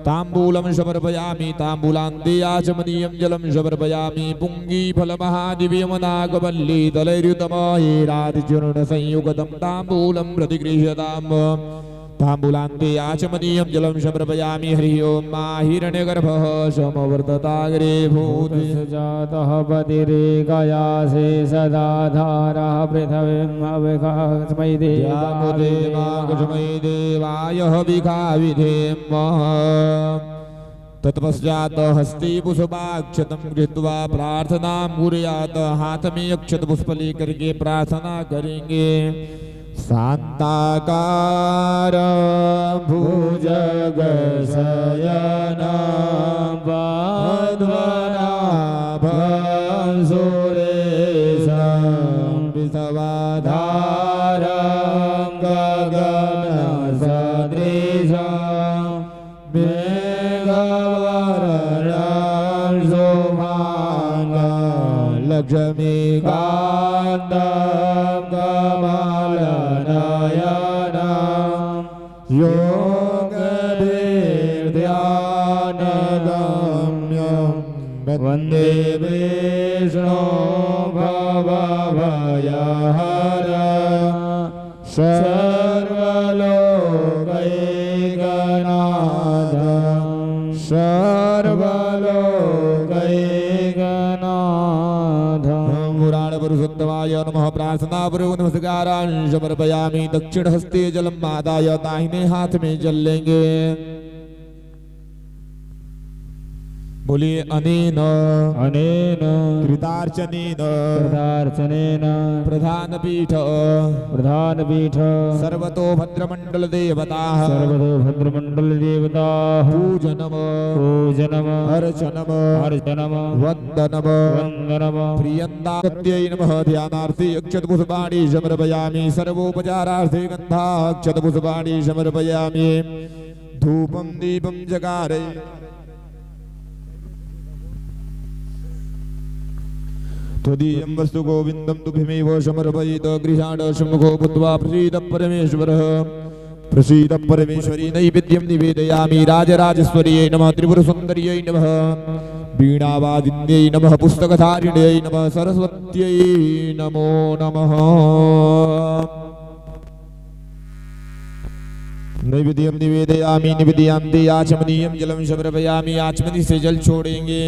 ताम्बूलं समर्पयामि। ताम्बूलान्ते आचमनीयं जलं समर्पयामि। पुंगी फलमहादिव्यमनागवल्ली दलैर्युतमयैरादिचूर्ण संयुगतं ताम्बूलं प्रतिगृह्यताम्। ताम्बूलान्ते आचमनीयं जलं समर्पयामि। हरि ओम हिरण्यगर्भः समवर्तताग्रे भूति जातः पतिरेकयासे सदा धारः पृथिवीम् अविकास्मै देवाय हविकाविधेम। तत्पश्चात हस्ते पुष्पाक्षतं गृहीत्वा प्रार्थना कुर्यात्। हाथ में अक्षत पुष्प लेकर के प्रार्थना करेंगे। शांताकार भुजग शयना पद्मनाभं सुरेशं विश्वधारं गगनसदृशं मेघवर्णं शुभांगं लक्ष्मीकान्तं कमलनयनं योगधीर्ध्यानगम्यं वन्दे विष्णो भवभयहरं सर्वलोकैकनाथं सर्वलोकैकनाथं। पुराणपुरुषोत्तमाय नमः। प्रार्थना पूर्वक नमस्कारान् समर्पयामि। दक्षिण हस्ते जलम आदाय दाहिने हाथ में जल लेंगे। बोलिए अनेन अनेन कृतार्चनेन कृतार्चनेन प्रधान पीठ सर्वतोभद्रमंडल देवताः सर्वतोभद्रमण्डल देवताः पूजनम अर्चनम वंदनम प्रियन्ताय नमः। ध्यानार्थे अक्षतपुष्पाणि समर्पयामि। सर्वोपचारार्थे गन्धाक्षतपुष्पाणि समर्पयामि। धूपं दीपं जगारे त्वदीयं वस्तु गोविन्दं तुभ्यमेव समर्पयित। गृहाण सम्मुखो भूत्वा प्रसीद परमेश्वरः प्रसीद परमेश्वरी। नैवेद्यं निवेदयामि। राजराजेश्वर्यै नमः। त्रिपुरसुन्दर्यै नमः। वीणावादिन्यै नमः। पुस्तकधारिण्यै नमः। सरस्वत्यै नमो नमः। नैवेद्यं निवेदयामि निवेदयामि। आचमनीयं जलं समर्पयामि। आचमनी से जल छोड़ेंगे।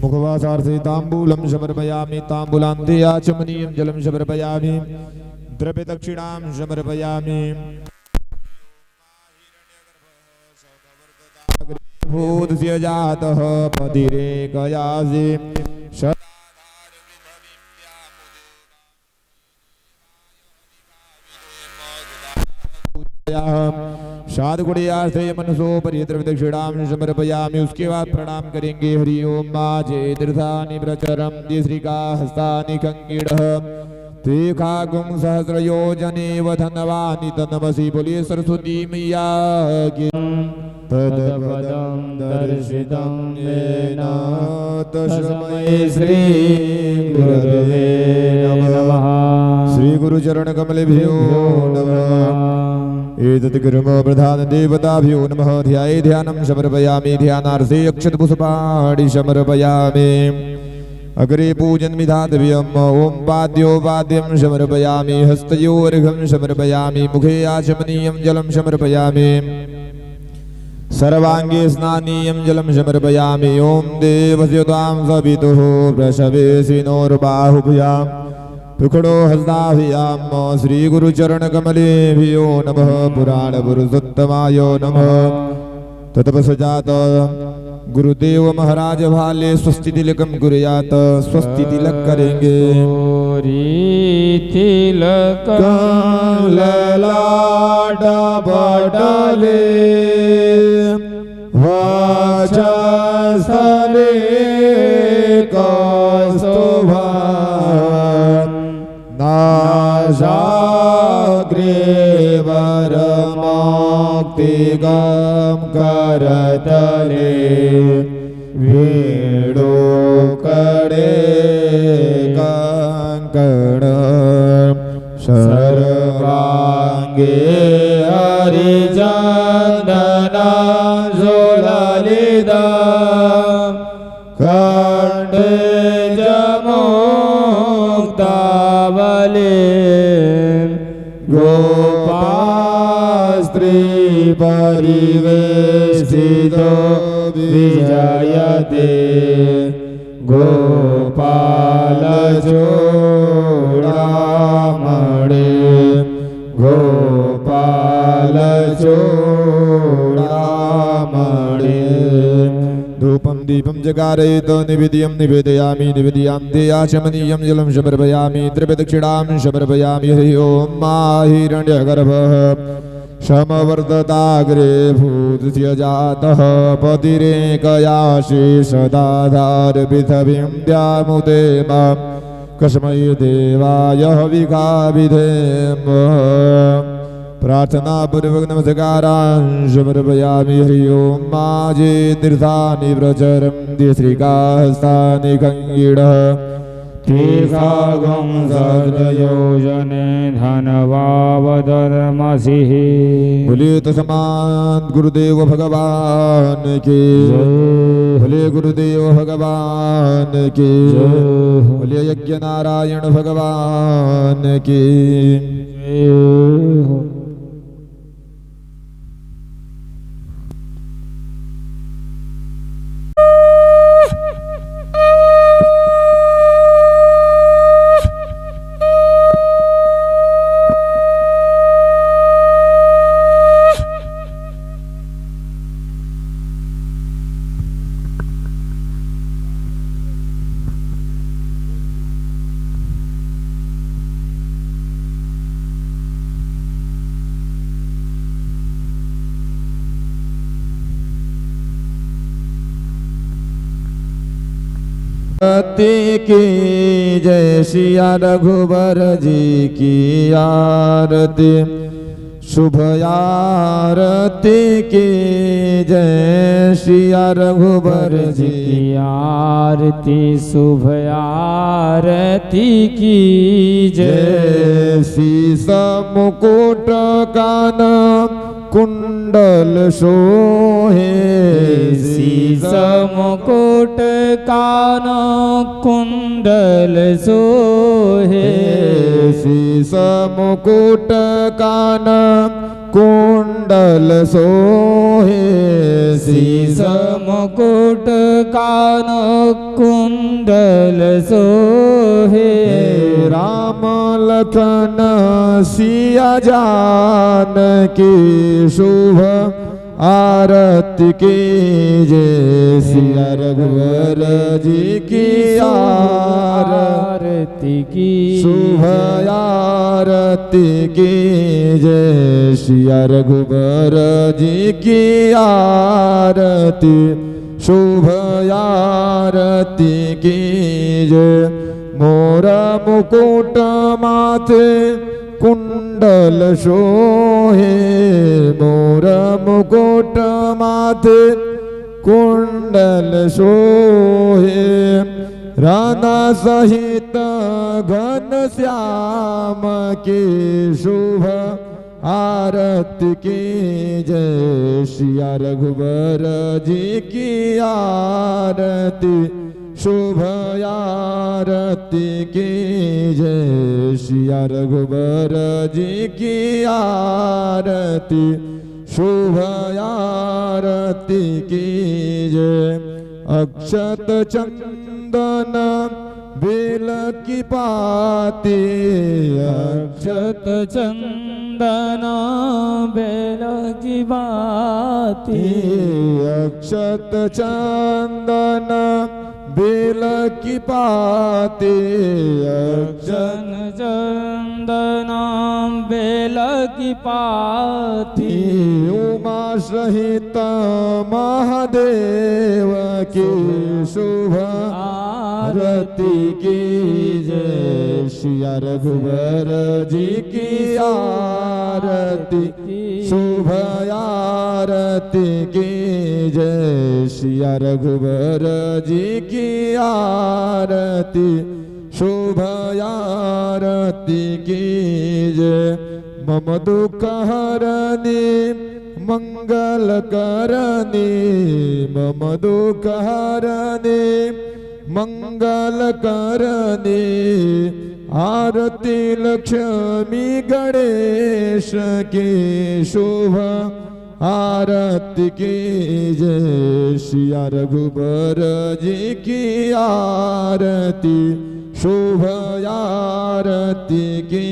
मुखवासार्थे ताम्बूलं समर्पयामि। ताम्बूलान्ते आचमनीयं जलं समर्पयामि। द्रव्य दक्षिणां समर्पयामि। भूतस्य जातः पतिरेकयासि साधुगुणियार्थे मनसो परिद्रविदक्षिणां समर्पयामि। उसके बाद प्रणाम करेंगे। हरि ओम माजे तीर्थानि प्रचरम श्रीका हस्तानि कंकीणः तीखागुं सहस्रयोजनेव धनवानि तनमसि। बोलिए सरस्वती मैया की। तत्पदं दर्शितं येन तस्मै श्री गुरवे नमः। श्री गुरुचरण कमलेभ्यो नमः। एतत् कर्म प्रधान देवताभ्यो नमः। ध्याये ध्यानं समर्पयामि। ध्यानार्थे अक्षतपुष्पाणि समर्पयामि। अग्रे पूजन विधातव्यम्। ओम पाद्यो पाद्यं समर्पयामि। हस्तयोर्घं समर्पयामि। मुखे आचमनीयं जलं समर्पयामि। सर्वांगे स्नानीयं जलं समर्पयामि। ओम देवस्य त्वां सवितुः प्रसवेशिनोर्बाहुभ्यां तुखडो हस्ताभ्यां। श्री गुरुचरण कमलेभ्यो नमः। पुराण पुरुषोत्तमाय नमः। ततपश्चात गुरुदेव महाराज भाले स्वस्ति तिलकम कुर्यात। स्वस्ति तिलक करेंगे। तिलक ललाट बडले वक्षस्थले कौस्तुभा नासाग्रे वरमुक्तिगं करतले वेणु कडे कंकण सर्वांगे हरिचंदना झोलालिदा कंठे जमुक्तावले गोपास्त्री परिवेष्टितो विजयते गोपाल चूड़ामणि गोपाल चूड़ामणि। धूपं दीपं जगारयेत निवेद्यं निवेदयामि। निवेदयान्ते आचमनीयं जलं समर्पयामि। द्रव्यदक्षिणां समर्पयामि। हरि ओम मा हिरण्यगर्भः समवर्धताग्रे भूतस्य जातः पतिरेकयाशेषदाधार पृथिवीं द्यामुते मां कस्मै देवाय हविषा विधेम। प्रार्थना पूर्वक नमस्कारान् समर्पयामि। हरि ओम माजे तीर्थानि प्रचरन्ति श्रीकाहस्तानि कंकीणः तीर्थागं सहस्रयोजने धनवावधर्मसिः। बोलिए तस्मात् गुरुदेव भगवान की। बोलिए गुरुदेव भगवान की। बोलिए यज्ञ नारायण भगवान की। की जय सिया रघुबर जी की आरती। शुभ आरती की जय सिया रघुबर जी की आरती। शुभ आरती की जय। शीस मुकुट कान कुंडल सोहे। शीस मुकुट कान कुंडल सोहे। शीस मुकुट कान कुंडल सोहे। शीस मुकुट कान कुंडल सोहे। राम लखन सिया जानकी शुभ आरती कीजिए सिया रघुवर जी की आरती की शुभ आरती कीजिए सिया रघुवर जी की आरती शुभ आरती कीजिए मोर मुकुट माथे कुंडल शोहे मोर मुकुट माथे कुंडल शोहे राधा सहित घन श्याम की शुभ आरती की जय सिया रघुवर जी की आरती शुभ आरती की जय सिया रघुवर जी की आरती शुभ आरती की जय अक्षत चंदन बेल की पाती अक्षत चंदन बेल की बाती अक्षत चंदन बेल की पाती अक्षत चंदन बेल की पाती उमा सहित महादेव की शुभ आरती की जय सिया रघुवर जी की आरती शुभ आरती की जय सिया रघुवर जी की आरती शुभ आरती की जय मम दुख हरनी मंगल करनी मम दुख हरनी मंगल करनी आरती लक्ष्मी गणेश की शुभ आरती की जय सिया रघुबर जी की आरती शुभ आरती की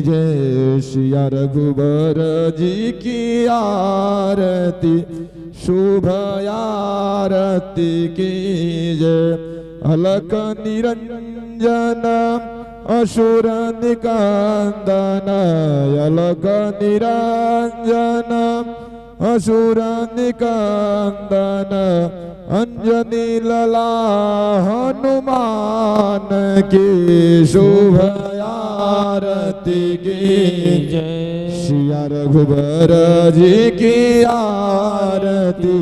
जय सिया रघुबर जी की आरती शुभ आरती की जय अलक निरंजन असुर निकांदन अलक निरंजन असुर निकांदन अंजनी लला हनुमान की शुभ आरती की जय सिया रघुबर जी की आरती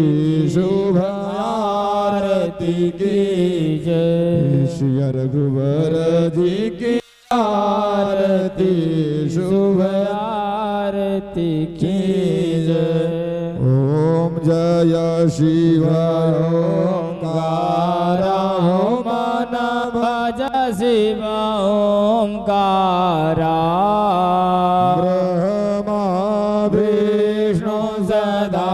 शुभ आरती की जय सिया रघुबर जी की आरती शुभ आरती की जय ओम जय शिवाय ओंकार मन भज शिव ओंकारा ब्रह्मा विष्णु सदा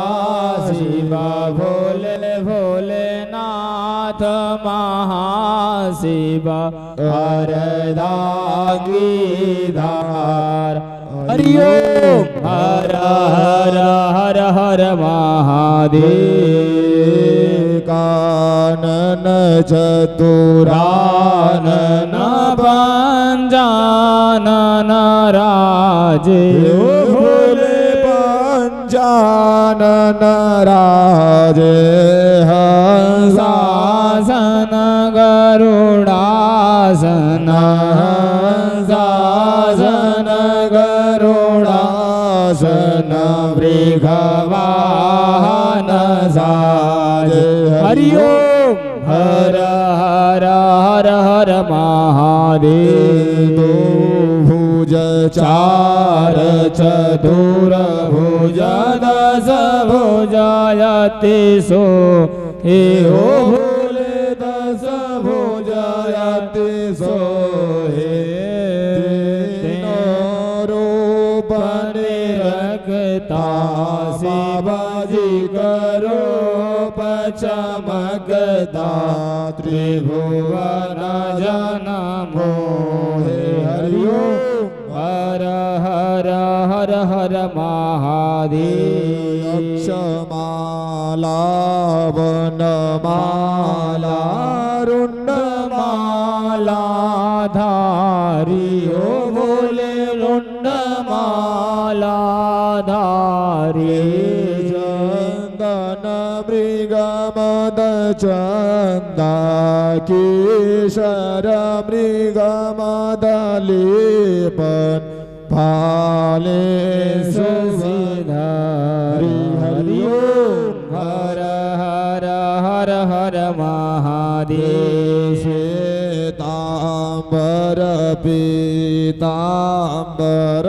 शिव भोले भोलेनाथ महाशिव हरदागीधार हरि ओम हर हर हर हर महादेव कानन चतुरानन पंजानन राजे भोले पंजानन राजे हंसासन गरुड़ासन हंसासन गरुड़ासन वृषवाहन साजे हरि ओम हर हर हर हर महादेव भुज चार चतुर भुज दस भुजायति सो हे ओ भोले दस भुजायति सो हे रूप रखता शिवाजी करो चमकता त्रिभुवन जन मोहे हरि ओम हर हर हर हर हर महादेव अक्षमाला वनमाला रुंडमाला धारी ओ भोले रुंडमाला धारी चंदन मृगमद चंदा केशर मृगमदलेपन भाले सुधारी हरि ओम हर हर हर हर महादेव श्वेतांबर पीतांबर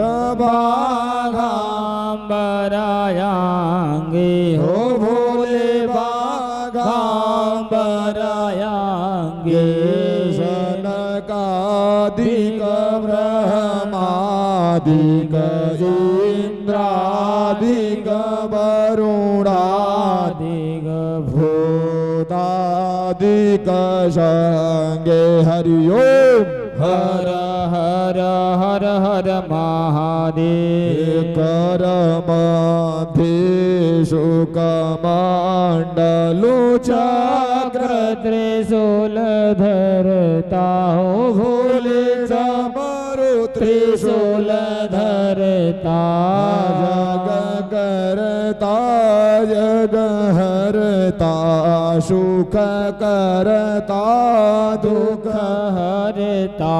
बाघांबरायांगे हो भोले बाघांबरायांगे सनकादिक ब्रह्मादिक इंद्रादिक वरुणादिक भूतादिक संगे हरि ओम हर हर हर हर महादेव कर मध्ये शुकमंडलु चक्र त्रिशूल धरता हो भोले समरु त्रिशूल धरता जग करता जग हरता सुख करता दुख हरता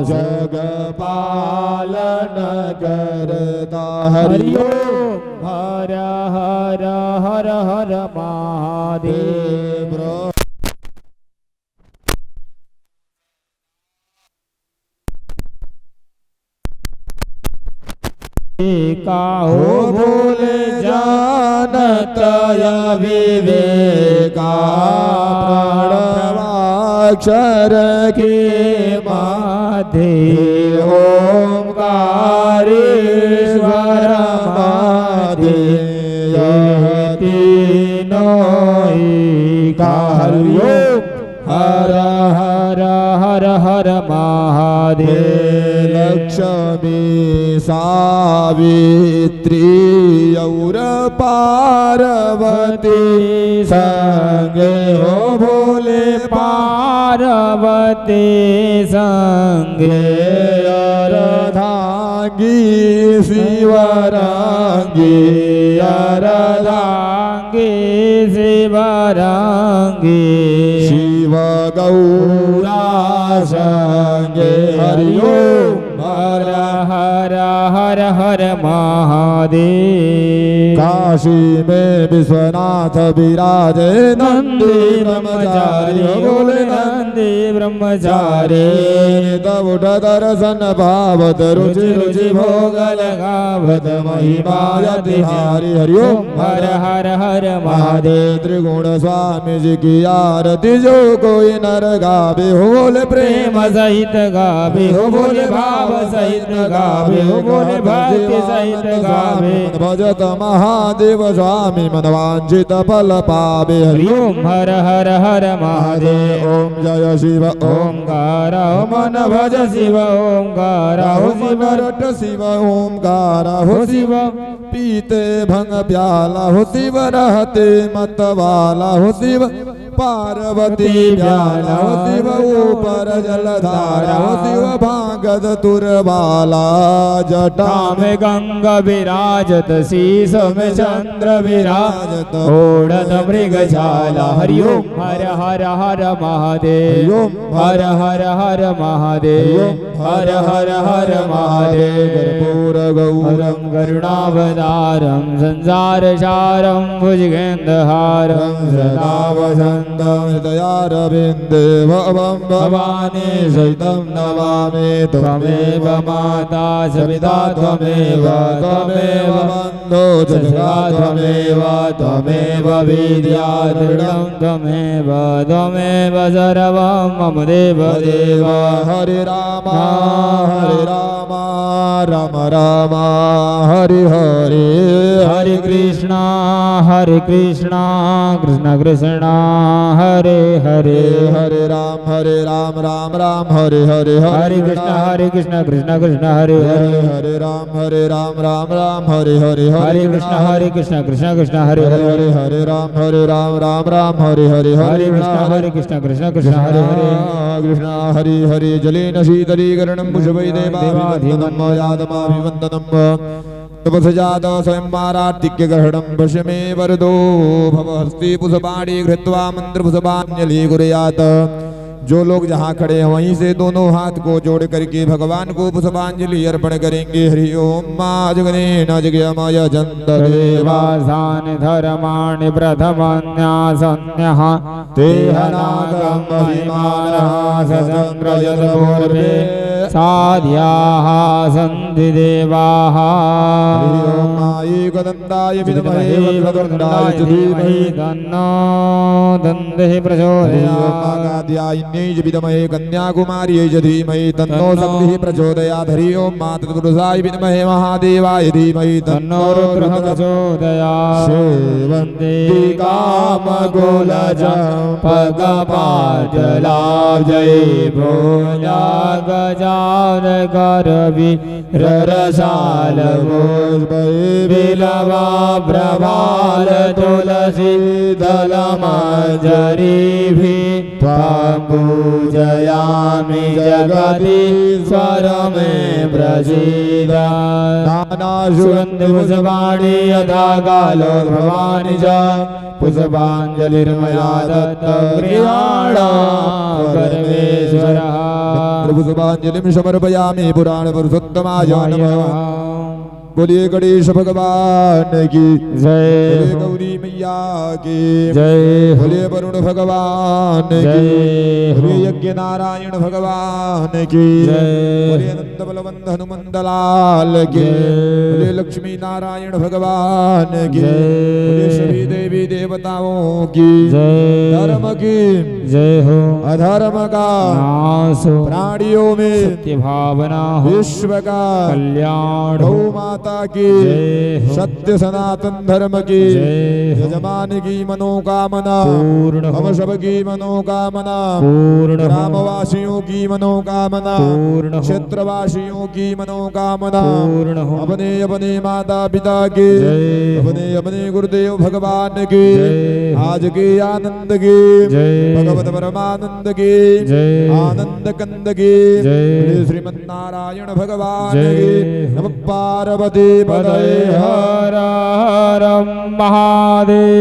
जग पालन करता हरि ओम हर हर हर हर महादेव काहो भोले जानत विवेका प्रणवाक्षर के माधे ओंकारेश्वर माधे तीनों का हरि ओम हर हर हर हर महादेव लक्ष्मी सावित्री और पार्वती संगे हो भोले पार्वती संगे अर्धांगी शिवरांगी अर्धांगी शिवरांगी शिव गौरा संगे हरि ओम हर हर हर हर महादेव काशी में विश्वनाथ विराजे नंदी ब्रह्मचारी बोले नंदी ब्रह्मचारी तब उठ दर्शन पावत रुचि रुचि भोग लगावत महिमा यतिहारी हरि ओम हर हर हर महादेव महादेव त्रिगुण स्वामी जी की आरती जो कोई नर गावे हो बोले प्रेम सहित गावे हो बोले भाव सहित गावे हो बोले भक्ति सहित गावे भजत महादेव स्वामी मन वांछित फल पावे हरि ओम हर हर हर महादेव ओम जय शिव ओंकार मन भज शिव ओंकार हो शिव रट शिव ओंकार हो शिव पीते भंग प्याला हो शिव रहते मत वाला हो शिव पार्वती प्याला हो शिव ऊपर जलधारा हो शिव भागद तुरबाला जटा में गंगा विराजत शीस में चंद्र विराजत ओढ़त मृगशाला हरि ओम हर हर हर महादेव हर हर हर महादेव हर हर हर महादेव कर्पूर गौरम करुणावतारम संसार सारम भुजगेन्द्रहारम सदा वसंतम हृदयारविन्दे भवं भवानी सहितं नमामि त्वमेव माता सविता त्वमेव त्वमेव बन्धो जगता त्वमेव त्वमेव विद्या दृढं त्वमेव त्वमेव सर्वं मम देव देव हरे राम राम राम हरे हरे हरे कृष्णा कृष्ण कृष्ण हरे हरे हरे राम राम राम हरे हरे हरे कृष्ण कृष्ण कृष्ण हरे हरे हरे राम राम राम हरे हरे हरे कृष्ण कृष्ण हरे हरे हरे राम राम हरे हरे हरे कृष्ण कृष्ण हरे हरे कृष्ण हरि हरि जलेन शीतलीकरणं पुष्पै देवाभिवन्दनं यादमाभिवन्दनं तपसजात स्वयं मारार्तिक्य ग्रहणं वशमे वरदो भव हस्ते पुष्पाणि कृत्वा मंत्रपुष्पाञ्जलि कुर्यात्। जो लोग जहाँ खड़े हैं वहीं से दोनों हाथ को जोड़ करके भगवान को पुष्पांजलि अर्पण करेंगे। हरि ओम मां जगनेन जगमय जंत देवासान धर्माणि प्रथमन्यासन्यः तेहनागं महिमानः सदङ्ग्रजत पूर्वे साध्याः सन्ति देवाः। हरि ओम एकदन्ताय विद्महे वक्रतुण्डाय च धीमहि तन्नो दन्तिः प्रचोदयात्। च विद्महे कन्याकुमार्यै च धीमहि तन्नो शक्तिः प्रचोदयात्। हरि ओम मातृपुरुषाय विद्महे महादेवाय धीमहि तन्नो रुद्रः प्रचोदयात्। सेवन्ति कामगोलजं पगपाटलाब्जै भोजा गजान करवीररसालभोजै बिलवा प्रभाल तुलसी दलमञ्जरीभिः त्वां पूजयामि जगदीश्वर मे प्रसीद। नानासुगन्धपुष्पाणि यथा कालो भवानि च पुष्पाञ्जलिर्मया दत्तगृहाणां परमेश्वरः। पुष्पाञ्जलिं समर्पयामि पुराणपुरुषोत्तमाय नमः। बोलिए गणेश भगवान की जय, बोलिए गौरी मैया की जय, बोलिए वरुण भगवान की, बोलिए यज्ञ नारायण भगवान की जय, बोलिए नंद बलवंत हनुमंत लाल की, बोलिए लक्ष्मी नारायण भगवान की, बोलिए सभी देवी देवताओं की धर्म की जय हो। अधर्म का नाश हो, प्राणियों में सत्य भावना हो, विश्व का कल्याण हो, गौ माता की जय हो। सत्य सनातन धर्म की जय हो। यजमान की मनोकामना पूर्ण हो, हम सबकी मनोकामना पूर्ण हो, ग्रामवासियों की मनोकामना पूर्ण हो, क्षेत्रवासियों की मनोकामना पूर्ण हो, अपने अपने माता पिता के जय हो। अपने अपने गुरुदेव भगवान के जय हो। आज के आनंद के जय भगवत परमानंद के जय आनंद कंद के जय श्रीमन नारायण भगवान जय के नमः पार्वती पतये हर हर महादेव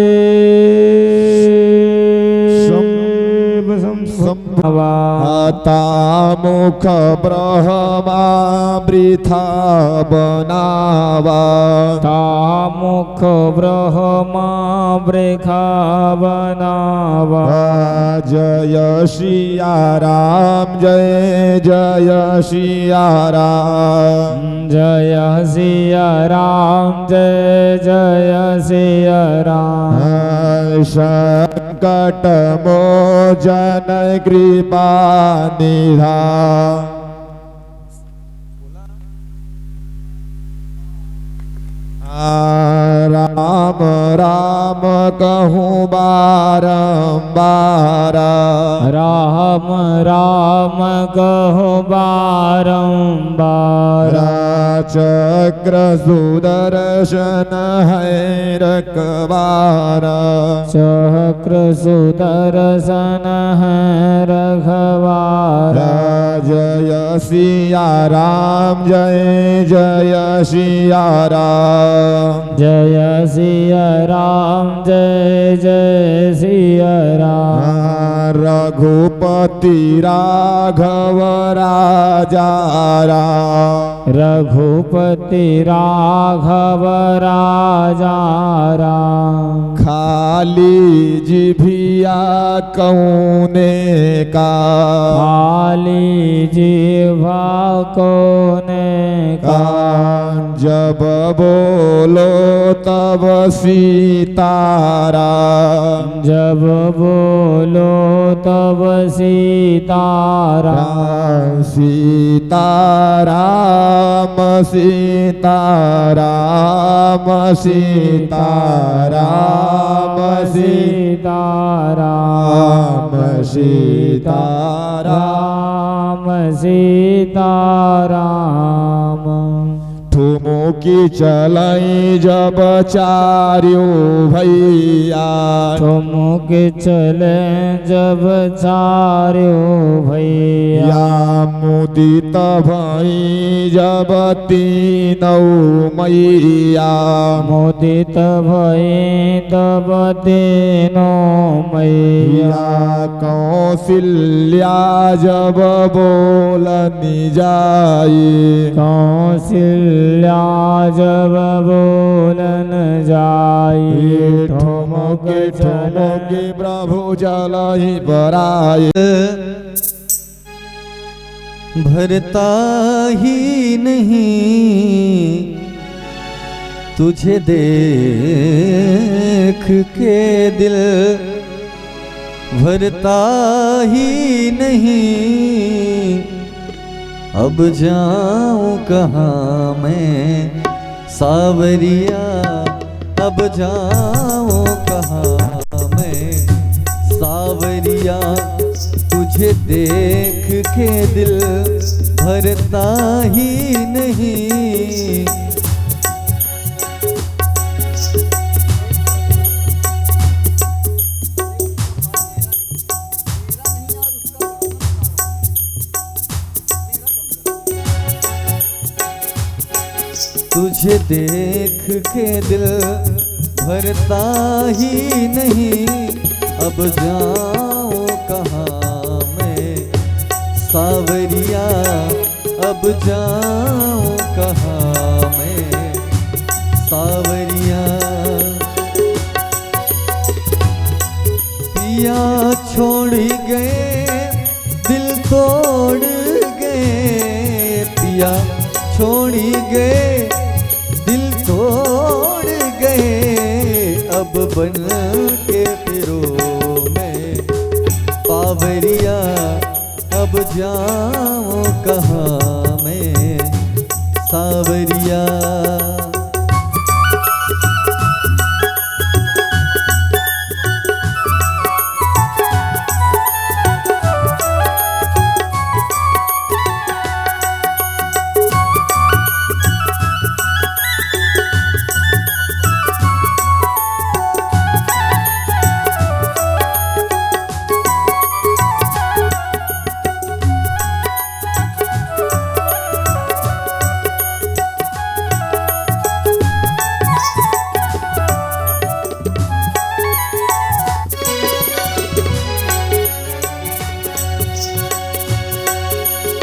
आता मुख ब्रह्मा वृथा बनावा मुख ब्रह्मा वृथा बनावा। जय सिया राम जय जय सिया राम जय सिया राम जय जय सिया राम। संकट मोचन कृपा निधान राम राम कहूँ बारंबार राम राम कहो बारंबार। चक्र सुदर्शन है रखवार चक्र सुदर्शन है रखवार। जय सिया राम जय जय सिया राम जय सिया राम जय जय सिया राम। रघुपति राघव राजा राम रघुपति राघव राजा राम। खाली जिभिया कौने का खाली जिह्वा कोने का। जब बोलो तब सीताराम जब बोलो तब सीताराम। सीताराम सीताराम सीताराम सीताराम सीताराम सीताराम ठुमुकी चलाई जब चार्यो भैया ठुमुक चले जब चार्यो भैया या मुदित भई जब तीनों मैया मुदित भई तब तीनों मैया कौशल्या जब बोलनी जाई कौशल्या जब बोलन जाई ठुमुक ठुमुक प्रभु जलहि बराए भरता ही नहीं तुझे देख के दिल भरता ही नहीं अब जाऊं कहाँ मैं सावरिया अब जाऊं कहाँ मैं सावरिया तुझे देख के दिल भरता ही नहीं तुझे देख के दिल भरता ही नहीं अब जाऊं कहाँ मैं सावरिया अब जाऊं कहाँ मैं सावरिया पिया छोड़ गए दिल तोड़ गए पिया छोड़ गए दिल तोड़ गए अब बन के फिरो मैं पावरिया अब जाऊं कहाँ मैं सावरिया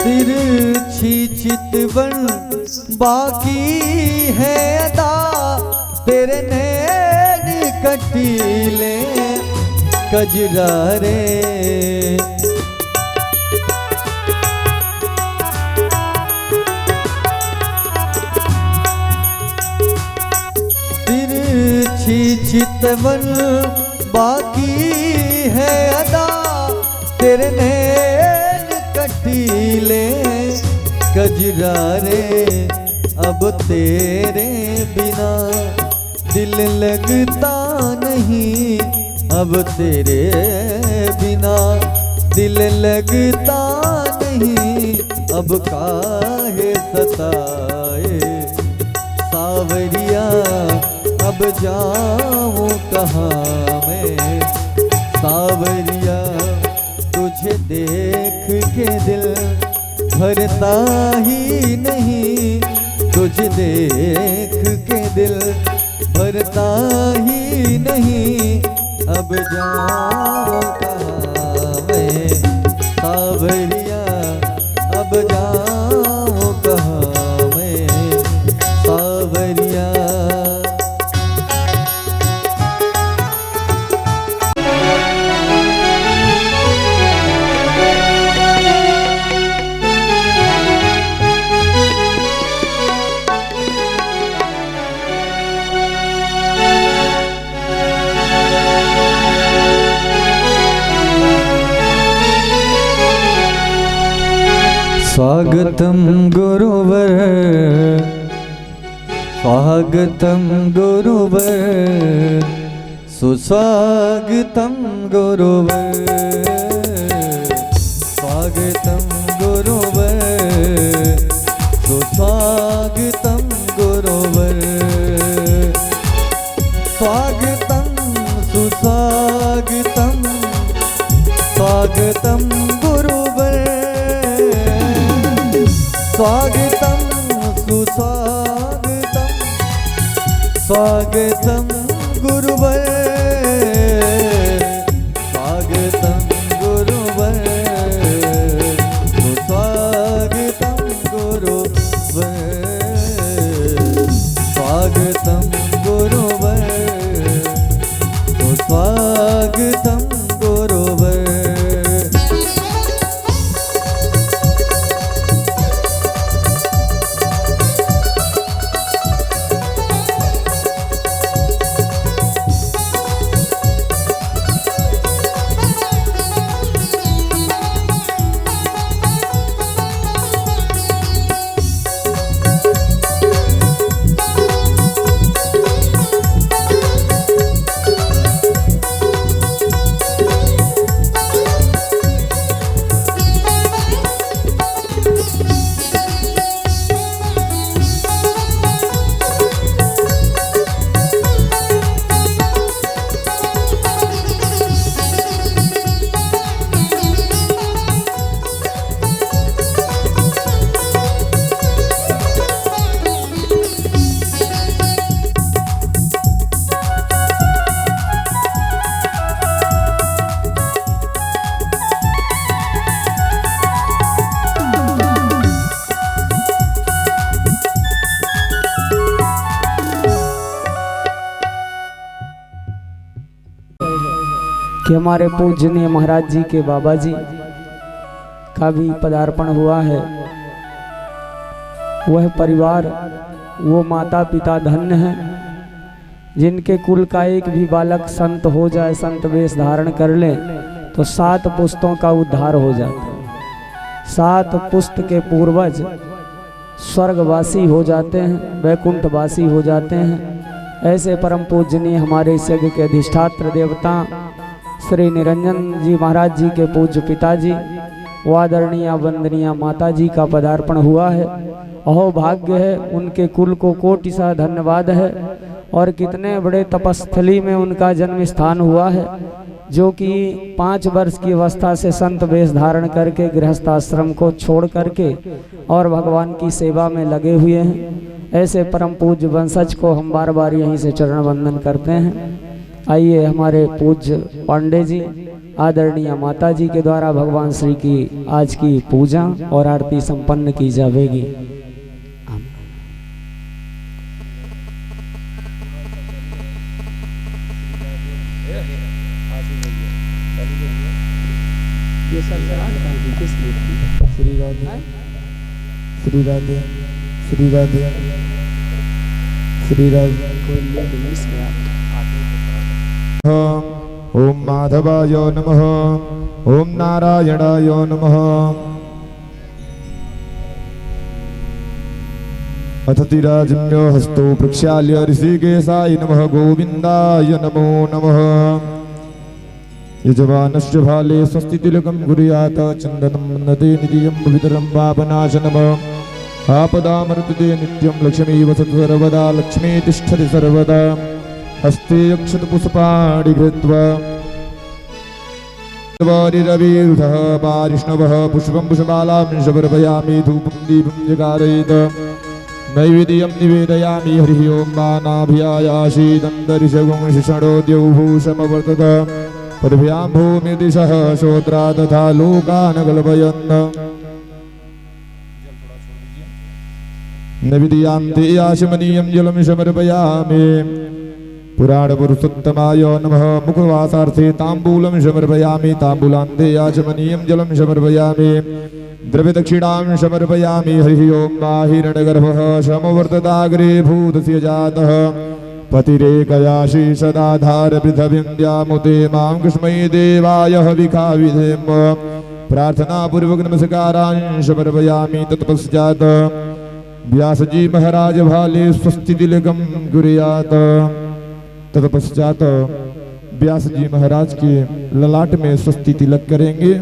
तिरछी चितवन बाकी है अदा तेरे नैन कटीले कजरा रे तिरछी चितवन बाकी है अदा तेरे नैन कटीले कजरा रे अब तेरे बिना दिल लगता नहीं अब तेरे बिना दिल लगता नहीं अब काहे सताए सावरिया अब जाऊं कहाँ मैं सावरिया तुझे देख के दिल भरता ही नहीं तुझे देख के दिल भरता ही नहीं अब जाऊं कहाँ मैं सावरिया अब जाऊं कहाँ मैं सावरिया स्वागतं गुरुवर, स्वागतं गुरुवर, सुस्वागतं गुरुवर, स्वागतं गुरुवर, सुस्वागतं गुरुवर, स्वागतं सुस्वागतं, स्वागतं गुरुवर, स्वागतं सुस्वागतं, स्वागतं गुरुवर, स्वागतं गुरुवर, सुस्वागतं गुरुवर, स्वागतं गुरुवर, सुस्वागतं गुरुवर। कि हमारे पूजनीय महाराज जी के बाबा जी का भी पदार्पण हुआ है। वह परिवार, वो माता पिता धन्य हैं जिनके कुल का एक भी बालक संत हो जाए, संत वेश धारण कर ले तो 7 पुस्तों का उद्धार हो जाता है। 7 पुस्त के पूर्वज स्वर्गवासी हो जाते हैं, वैकुंठवासी हो जाते हैं। ऐसे परम पूजनीय हमारे इस यज्ञ के अधिष्ठात्र देवता श्री निरंजन जी महाराज जी के पूज्य पिताजी व आदरणीय वंदनीय माता जी का पदार्पण हुआ है। अहो भाग्य है, उनके कुल को कोटि सा धन्यवाद है। और कितने बड़े तपस्थली में उनका जन्म स्थान हुआ है, जो कि 5 वर्ष की अवस्था से संत वेश धारण करके गृहस्थाश्रम को छोड़ करके और भगवान की सेवा में लगे हुए हैं। ऐसे परम पूज्य वंशज को हम बार बार यहीं से चरण वंदन करते हैं। आइए हमारे पूज्य पांडे जी आदरणीय माता जी के द्वारा भगवान श्री की आज की पूजा और आरती संपन्न की जाएगी। ये श्री राधे श्री राधे श्री राधे श्री राधे। ओम माधवाय नमः, ओम नारायणाय नमः। अथ तिराजन्यो हस्तो प्रक्षाल्य ऋषिकेशाय नमः, गोविन्दाय नमो नमः। यजमानस्य भाले स्वस्ति तिलकं कुर्यात्, चन्दनं वन्दते नित्यं पवित्रं पापनाशनम्। आपदामर्तते नित्यं लक्ष्मी वसतु सर्वदा, लक्ष्मी तिष्ठति सर्वदा। हस्ते अक्षतपुष्पाणि कृत्वा रविरुधः पारिष्णवः पुष्पं पुष्पमालां समर्पयामि, धूपं दीपं जगारयेत्। नैवेद्यं निवेदयामि। हरिः ओं मानाभ्यायासीदन्तरिषगुं शिषणोद्यौभूषमवर्तत। पद्भ्यां भूमिदिशः श्रोत्रा तथा लोकान् कल्पयन्। नैवेद्यान्ते आचमनीयं जलं समर्पयामि। पुराण पुरुषोत्तमाय नमः। मुखवासार्थे ताम्बूलं समर्पयामि। ताम्बूलान्ते आचमनीयं जलं समर्पयामि। द्रव्यदक्षिणां समर्पयामि। हरिः ओं माहिरणगर्भः समवर्तताग्रे भूतस्य जातः। पतिरेकयाशी सदाधार पृथिवीं द्यामुते मां कृष्मै देवाय हविखा विधेम। प्रार्थना पूर्वक नमस्कारांश समर्पयामि। तत्पश्चात व्यास जी महाराज भाले स्वस्ति तिलकम कुर्यात्। तत्पश्चात व्यास जी महाराज के ललाट में स्वस्ति तिलक करेंगे।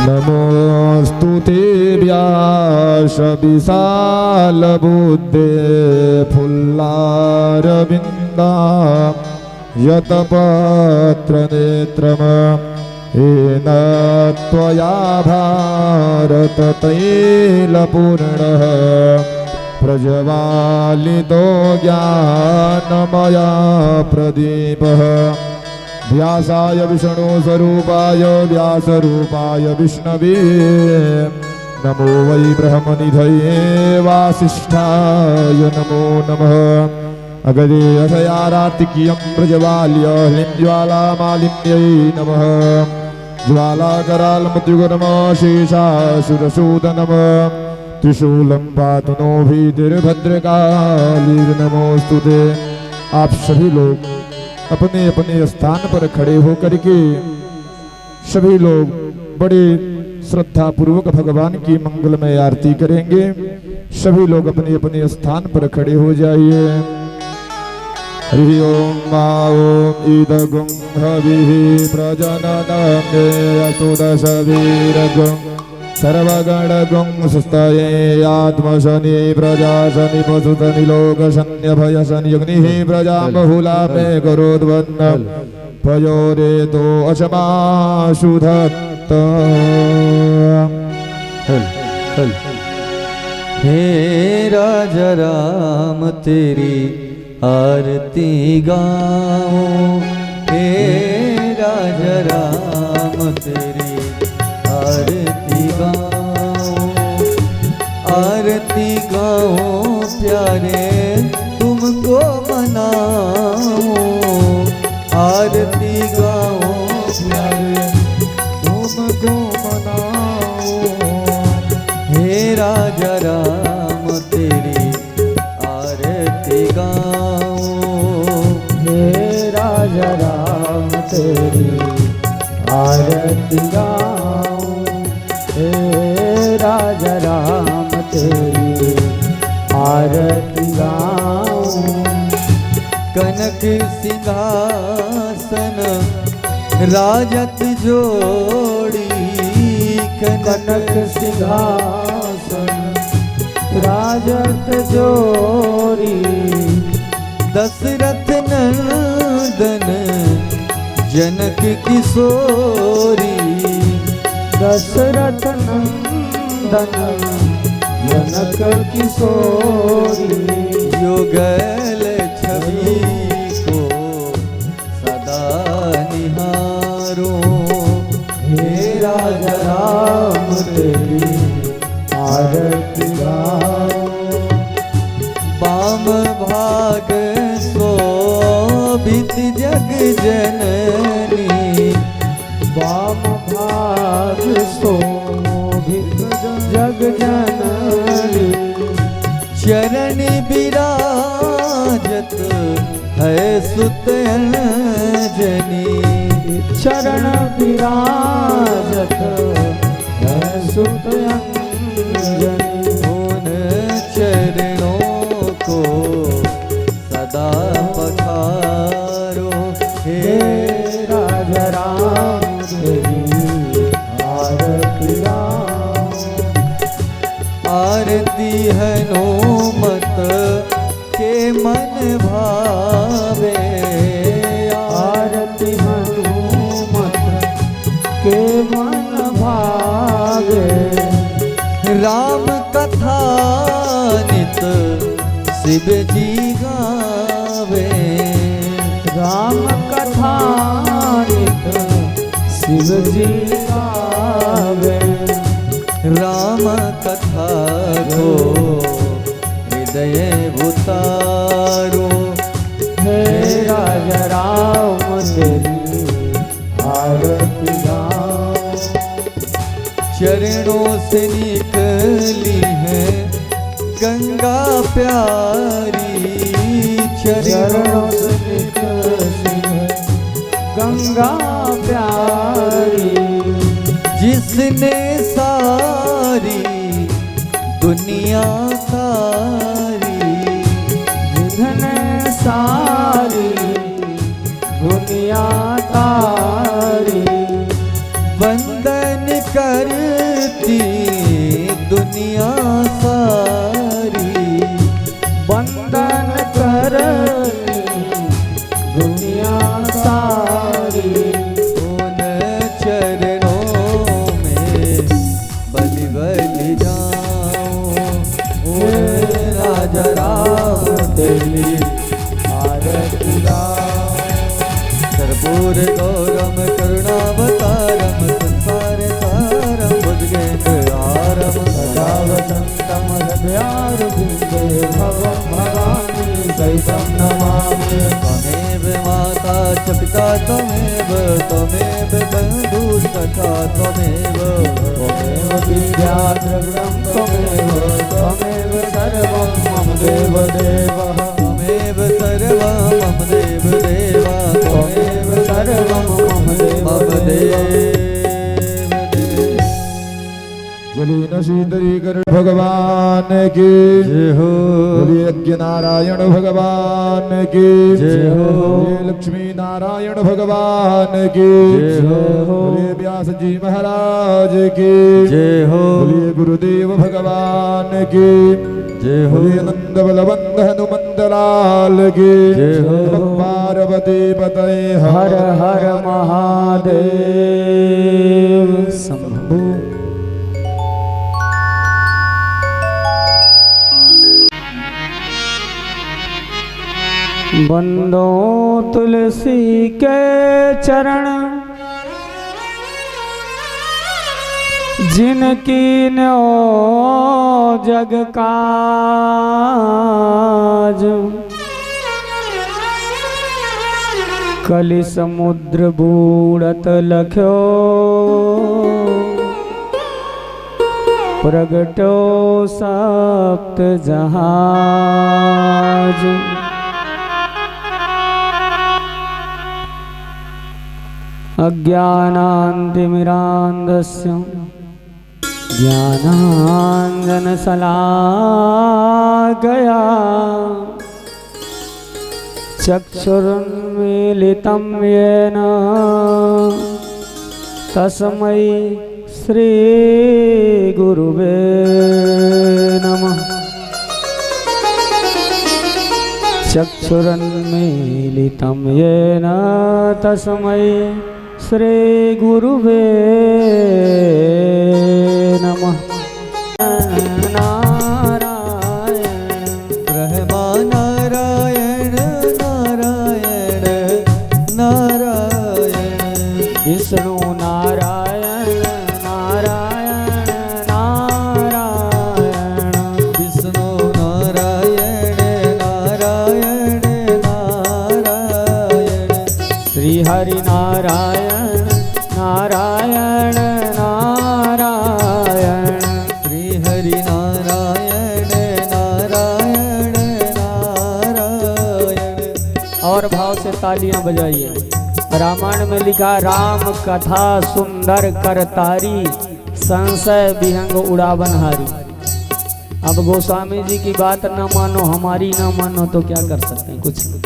नमोस्तुते व्यास विशाल बुद्धे फुल्लारविन्दा यतपत्र नेत्रम येन त्वया भारत तैलपूर्णः प्रज्वालितो ज्ञानमया प्रदीपः। व्यासाय विष्णु स्वरूपाय व्यासरूपाय विष्णवे नमो वै ब्रह्मनिधये वासिष्ठाय नमो नमः। अगरे अथयारातिकीयं प्रज्वाल्य ज्वालामालिन्यै नमः। ज्वालाकरालमुद्युगनमशेषासुरसूदनम त्रिशूलं पातु नो भीतिर्भद्रकालीर्नमोस्तुते। आप सभी लोग अपने अपने स्थान पर खड़े होकर के सभी लोग बड़े श्रद्धा पूर्वक भगवान की मंगलमय आरती करेंगे। सभी लोग अपने अपने स्थान पर खड़े हो जाइए। हरि ओम मा ओम इदगुं हविः प्रजननं यतुदश वीरगुं सर्वगणगुं सुस्तये आत्मशनि प्रजाशनि पशुतनि लोकशन्यभयशनि अग्निः प्रजा बहुला मे करोद्वन्न पयोरेतो अशमाशुधत्त। हे राजा राम तेरी आरती गाऊं। हे राजा राम तेरी आरती गाऊं। आरती गाऊं प्यारे तुमको मनाऊं। आरती गाऊं प्यारे तुमको मनाऊं। हे राजा राम तेरी आरती गाऊं। हे राजा राम तेरी आरती गाऊं। हे राजा राम तेरी आरती गाऊं। कनक सिंहासन राजत जोड़ी। कनक सिंहासन राजत जोड़ी। दशरथ नंदन जनक किशोरी। दशरथ नंदन जनक किशोरी। युगल छवि को सदा निहारो। हे राजा राम तेरी आरती गाऊं। वाम भाग शोभित जग जननी। वाम भाग शोभित जग जननी। चरण विराजत है सुत अंजनी। चरण विराजत है सुत अंजनी। उन चरणों को सदा पखारो। हे राजा राम तेरी आरती गाऊं। आरती हनुमत के मन भावे। आरती हनुमत के मन भावे। राम कथा नित शिव जी गावे। राम कथा नित शिव जी गावे। राम कथा को हृदय उतारो। हे राजा राम तेरी आरती गाऊं। चरणों से निकली है गंगा प्यारी। चरणों कर्पूर गौरम करुणावतारम संसार सारम भुजगेन्द्रहारम सदा वसन्तं हृदयारविन्दे भवं भवानी सहितं नमामि। त्वमेव माता च पिता त्वमेव त्वमेव बन्धु सखा त्वमेव विद्या द्रविणं त्वमेव त्वमेव सर्वं मम देवदेवः त्वमेव सर्वं मम देवदेव त्वमेव सर्वं मम देवदेव। जलीन शीतलीकरण भगवान की जय हो। बोलिए यज्ञ नारायण भगवान की जय हो। बोलिए लक्ष्मी नारायण भगवान की जय हो। बोलिए व्यास जी महाराज की जय हो। बोलिए गुरुदेव भगवान की जय हो। बोलिए नंद बलवंत हनुमंत लाल की जय हो। पार्वती पतये हर हर महादेव शंभु। बंदो तुलसी के चरण जिनकी नो जग काज कलि समुद्र बूढ़त लख्यो प्रगटो सप्त जहाज। अज्ञानान्तिमिरान्धस्य ज्ञानाञ्जनशलाकया चक्षुरुन्मीलितं येन तस्मै श्रीगुरुवे नमः। चक्षुरुन्मीलितं येन तस्मै श्री गुरुवे नमः। नारायण ब्रह्मा नारायण नारायण नारायण विष्णु नारायण नारायण नारायण विष्णु नारायण नारायण नारायण श्री हरि नारायण नारायण नारायण श्री हरि नारायण नारायण नारायण। और भाव से तालियां बजाइए। रामायण में लिखा राम कथा सुंदर करतारी संशय विहंग उड़ावनहारी। अब गोस्वामी जी की बात न मानो हमारी न मानो तो क्या कर सकते हैं कुछ नहीं।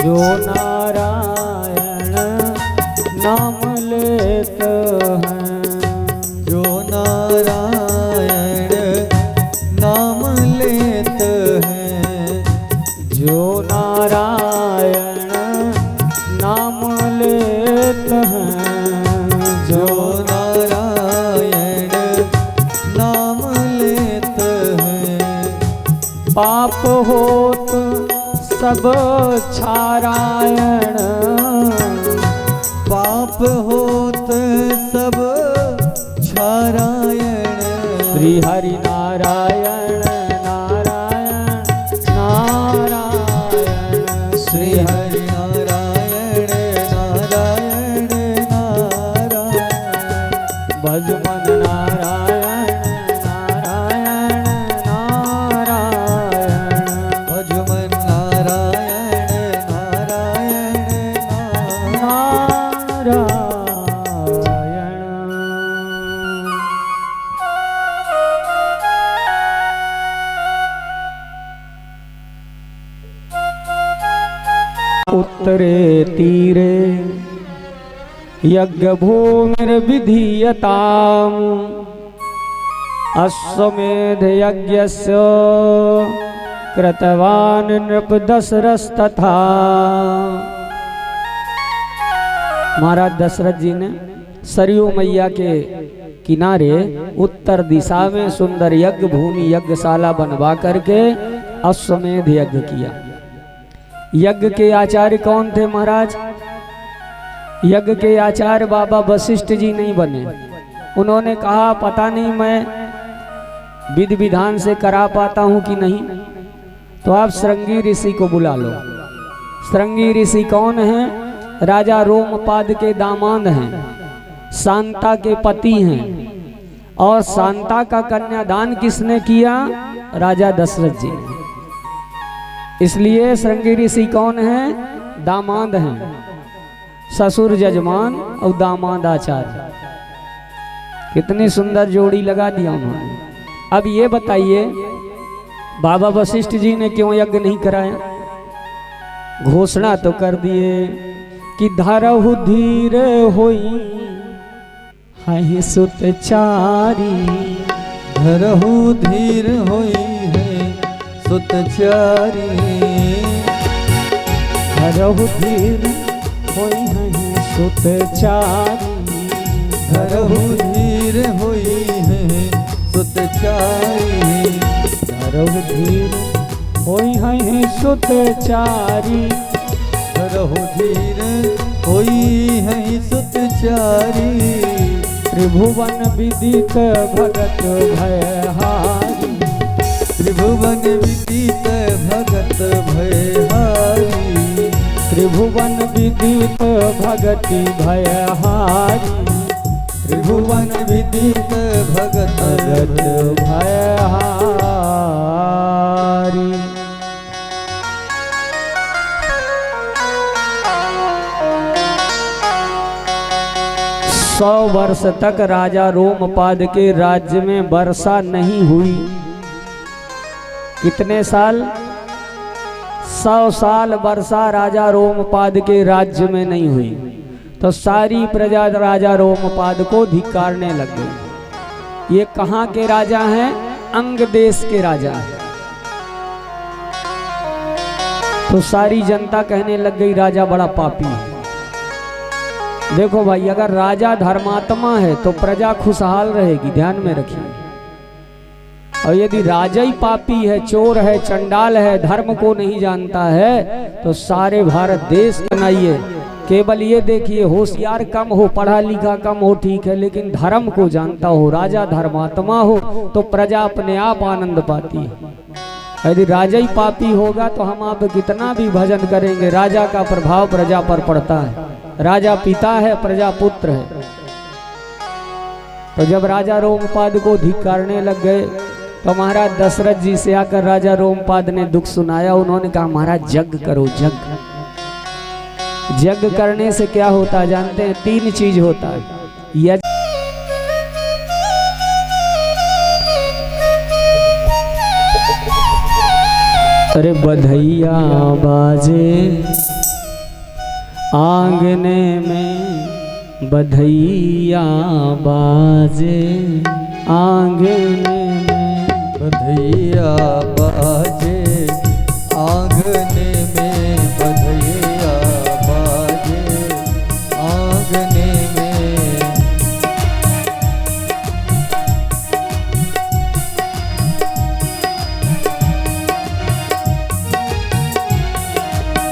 जो नारायण नाम लेत हैं जो नारायण नाम लेत हैं जो नारायण नाम लेत हैं जो नारायण नाम लेत हैं पाप होत सब छारायण पाप होत सब छारायण श्री हरि नारायण नारायण नारायण श्री हरि नारायण नारायण नारायण भज मन नारायण नारायण नारायण भज मन नारायण नारायण नारायण। उत्तरे तीरे यज्ञ भूमिर्विधीयताम् अश्वमेध यज्ञस्य कृतवान् नृप दशरथस्तथा। महाराज दशरथ जी ने सरयू मैया के किनारे उत्तर दिशा में सुंदर यज्ञ भूमि यज्ञशाला बनवा करके अश्वमेध यज्ञ किया। यज्ञ के आचार्य कौन थे महाराज? यज्ञ के आचार्य बाबा वशिष्ठ जी नहीं बने। उन्होंने कहा पता नहीं मैं विधि विधान से करा पाता हूं कि नहीं, तो आप श्रृंगी ऋषि को बुला लो। श्रृंगी ऋषि कौन हैं? राजा रोमपाद के दामाद हैं, शांता के पति हैं। और शांता का कन्यादान किसने किया? राजा दशरथ जी। इसलिए श्रृंगी ऋषि कौन है? दामाद हैं, ससुर जजमान और दामाद आचार्य। कितनी सुंदर जोड़ी लगा दिया उन्होंने। अब ये बताइए बाबा वशिष्ठ जी ने क्यों यज्ञ नहीं कराया? घोषणा तो कर दिए कि धरहु धीर होई है सुतचारी। धरहु धीर होई है सुतचारी। धरहु धीर होई है सुतचारी। धरहु धीर होई है सुतचारी। धरहु धीर होई है सुतचारी। धरहु धीर होई है सुतचारी। त्रिभुवन विदित भगत भयहारी। त्रिभुवन विदित भगत भयहारी। त्रिभुवन विदित भगति भयहारी। त्रिभुवन विदित भगत भयहारी। 100 वर्ष तक राजा रोमपाद के राज्य में वर्षा नहीं हुई। कितने साल? 100 साल वर्षा राजा रोमपाद के राज्य में नहीं हुई। तो सारी प्रजा राजा रोमपाद को धिक्कारने लग गई। ये कहाँ के राजा हैं? अंग देश के राजा हैं। तो सारी जनता कहने लग गई राजा बड़ा पापी है। देखो भाई, अगर राजा धर्मात्मा है तो प्रजा खुशहाल रहेगी, ध्यान में रखिए। और यदि राजा ही पापी है, चोर है, चंडाल है, धर्म को नहीं जानता है, तो सारे भारत देश बनाइए। केवल ये देखिए, होशियार कम हो, पढ़ा लिखा कम हो, ठीक है, लेकिन धर्म को जानता हो, राजा धर्मात्मा हो, तो प्रजा अपने आप आनंद पाती है। यदि राजा ही पापी होगा तो हम आप कितना भी भजन करेंगे, राजा का प्रभाव प्रजा पर पड़ता है। राजा पिता है, प्रजा पुत्र है। तो जब राजा रोमपाद को धिक्कारने लग गए तो महाराज दशरथ जी से आकर राजा रोमपाद ने दुख सुनाया। उन्होंने कहा महाराज यज्ञ करो, यज्ञ। यज्ञ करने से क्या होता है जानते हैं? 3 चीज होता है। यज्ञ अरे बधैया बाजे आंगने में, बधैया बाजे आंगने में। बधैया बाजे आंगने में। बधैया बाजे आंगने में।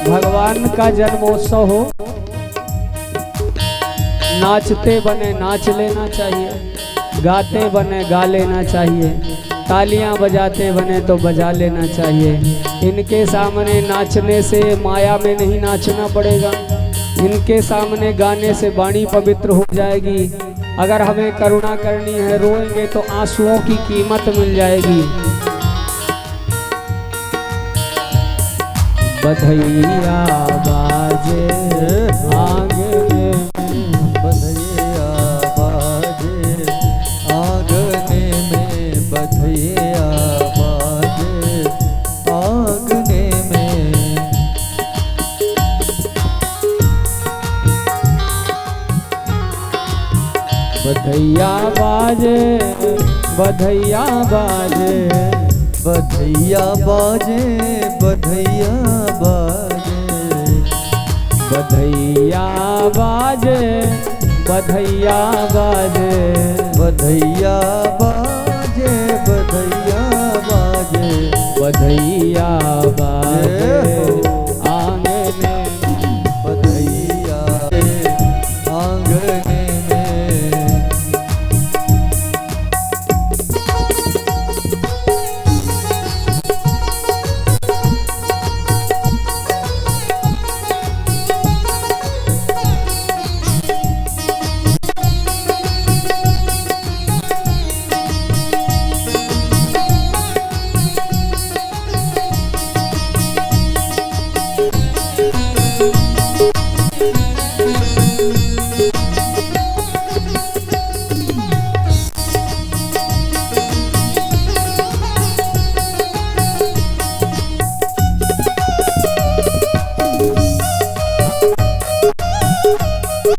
भगवान का जन्मोत्सव हो, नाचते बने नाच लेना चाहिए, गाते बने गा लेना चाहिए, तालियां बजाते बने तो बजा लेना चाहिए। इनके सामने नाचने से माया में नहीं नाचना पड़ेगा। इनके सामने गाने से वाणी पवित्र हो जाएगी। अगर हमें करुणा करनी है, रोएंगे तो आंसुओं की कीमत मिल जाएगी। बधैया बाजे आंगने में। बधैया बाजे आंगने में। बधैया बाजे आंगने में। बाजे बधैया बाजे बधैया बाजे बधैया बाजे बधैया बाजे बधैया बाजे बधैया बाजे बधैया बाजे बधैया बाजे आंगने बधैया आंगने में।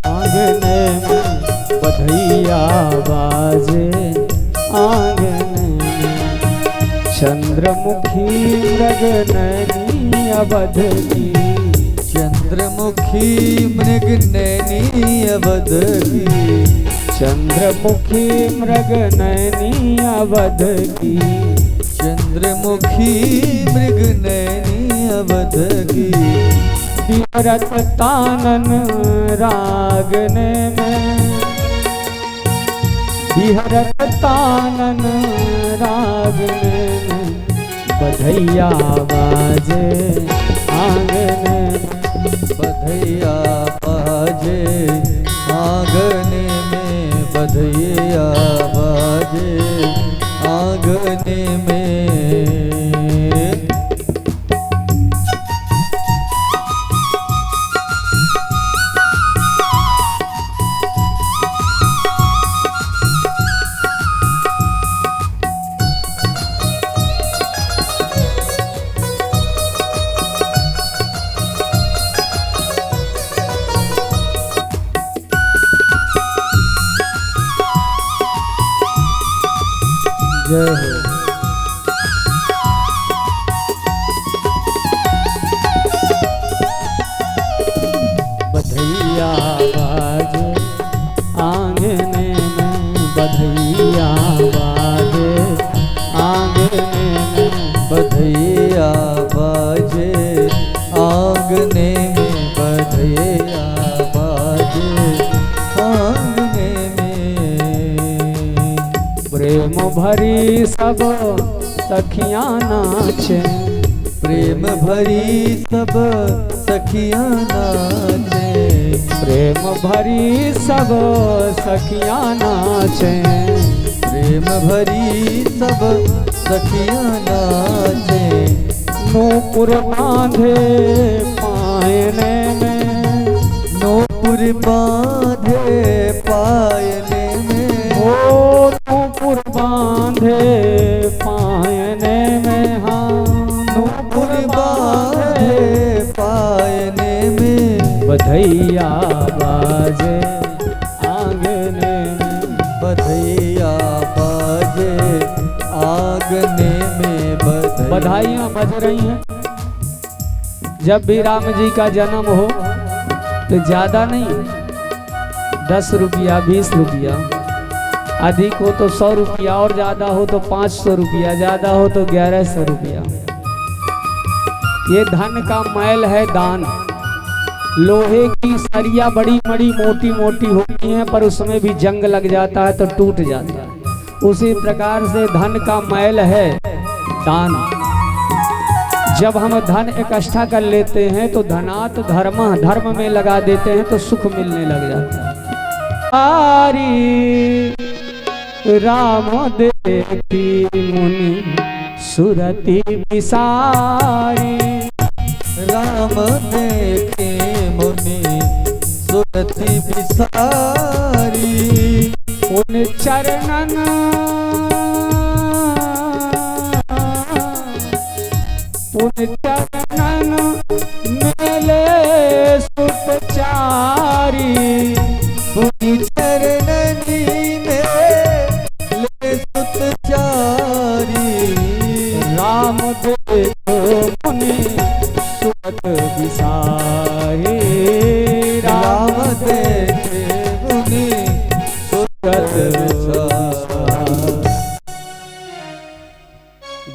आंगने में बधैया बाजे आंगने में चंद्रमुखी मृग नैनी अवध की चंद्रमुखी मृग नैनी अवध की चंद्रमुखी मृग नैनी अवध की चंद्रमुखी मृग नैनी अवध की विहरत तानन रागने में विहरत तानन रागने में बधैया बाजे आंगने बधैया बाजे आंगने में बधैया बाजे आंगने में। जय हो। बधैया बाजे आंगने में बधैया बाजे आंगने में बधैया बाजे आंगने में बधैया बाजे आंगने में। प्रेम भरी सब सखियां नाचे प्रेम भरी सब सखियां नाचे प्रेम भरी सब सखियां नाचे प्रेम भरी सब सखियां नाचे नूपुर बांधे पायने में नूपुर बांधे पायने में ओ नूपुर बांधे पायने में हाँ नूपुर बांधे पायने में बधैया बाजे आंगने में बधैया बाजे आंगने में बधाइयाँ बज रही हैं। जब भी राम जी का जन्म हो तो ज्यादा नहीं 10 रुपया 20 रुपया अधिक हो तो 100 रुपया और ज्यादा हो तो 500 रुपया ज्यादा हो तो 1100 रुपया। ये धन का मैल है दान। लोहे की सरिया बड़ी बड़ी मोटी मोटी होती हैं पर उसमें भी जंग लग जाता है तो टूट जाता है। उसी प्रकार से धन का मैल है दान। जब हम धन इकट्ठा कर लेते हैं तो धनात धर्म धर्म में लगा देते हैं तो सुख मिलने लग जाता है। आरी राम देखी मुनि सुरति विसारी राम देखे मुनि सुरति विसारी उन चरणन मेले सुतचारी उन चरणनी में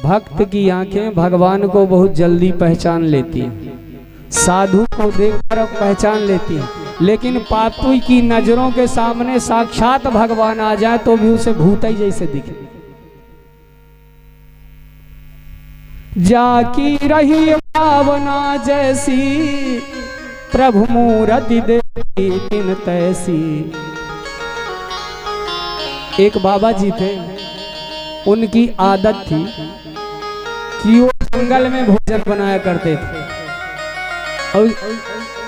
भक्त की आंखें भगवान को बहुत जल्दी पहचान लेती हैं, साधु को देखकर पहचान लेती हैं, लेकिन पापी की नजरों के सामने साक्षात भगवान आ जाए तो भी उसे भूत ही जैसे दिखे। जाकी रही भावना जैसी प्रभु मूरति देखी तिन तैसी। एक बाबा जी थे, उनकी आदत थी कि वो जंगल में भोजन बनाया करते थे। और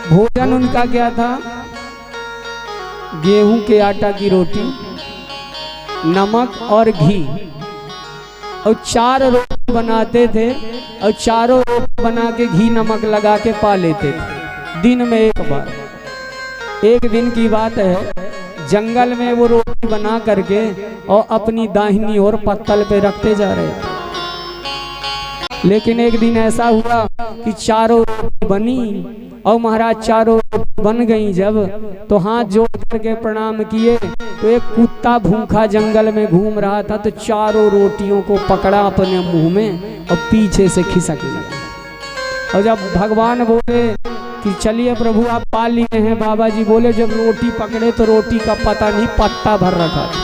भोजन उनका क्या था? गेहूं के आटा की रोटी, नमक और घी, और 4 रोटी बनाते थे और चारों रोटी बना के घी नमक लगा के पा लेते थे दिन में एक बार। एक दिन की बात है, जंगल में वो रोटी बना करके और अपनी दाहिनी ओर पत्तल पे रखते जा रहे थे। लेकिन एक दिन ऐसा हुआ कि चारों रोटी बनी और महाराज चारों रोटी बन गई जब, तो हाथ जोड़ करके प्रणाम किए तो एक कुत्ता भूखा जंगल में घूम रहा था, तो चारों रोटियों को पकड़ा अपने मुंह में और पीछे से खिसक लिया। और जब भगवान बोले कि चलिए प्रभु आप पा लिए हैं, बाबा जी बोले जब रोटी पकड़े तो रोटी का पता नहीं पत्ता भर रखा था।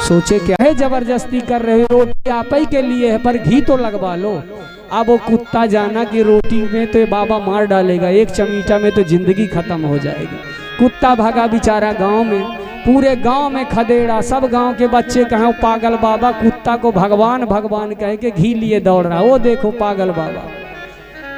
सोचे क्या है जबरदस्ती कर रहे हो, रोटी आप ही के लिए है पर घी तो लगवा लो। अब वो कुत्ता जाना कि रोटी में तो बाबा मार डालेगा, एक चमीटा में तो जिंदगी खत्म हो जाएगी। कुत्ता भागा बेचारा गांव में, पूरे गांव में खदेड़ा, सब गांव के बच्चे कहें पागल बाबा, कुत्ता को भगवान भगवान कह के घी लिए दौड़ रहा, वो देखो पागल बाबा।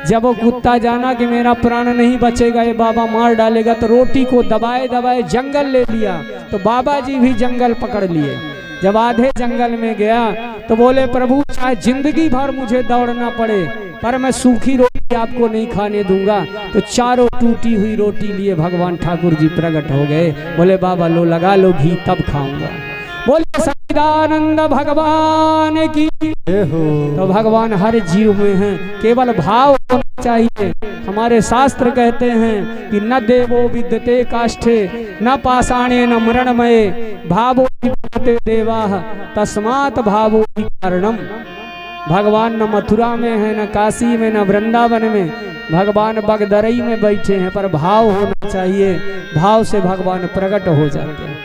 जब वो कुत्ता जाना कि मेरा प्राण नहीं बचेगा, ये बाबा मार डालेगा, तो रोटी को दबाए दबाए जंगल ले लिया। तो बाबा जी भी जंगल पकड़ लिए। जब आधे जंगल में गया तो बोले प्रभु चाहे जिंदगी भर मुझे दौड़ना पड़े पर मैं सूखी रोटी आपको नहीं खाने दूंगा। तो चारों टूटी हुई रोटी लिए भगवान ठाकुर जी प्रकट हो गए। बोले बाबा लो लगा लो घी तब खाऊंगा। बोले सच्चिदानंद भगवान की। तो भगवान हर जीव में हैं, केवल भाव होना चाहिए। हमारे शास्त्र कहते हैं कि न देवो विद्यते काष्ठे न पाषाणे न मरणमये भावो विद्यते देवाः तस्मात् भावो कारणम। भगवान न मथुरा में है, न काशी में, न वृंदावन में, भगवान बगदरई में बैठे हैं, पर भाव होना चाहिए। भाव से भगवान प्रकट हो जाते हैं।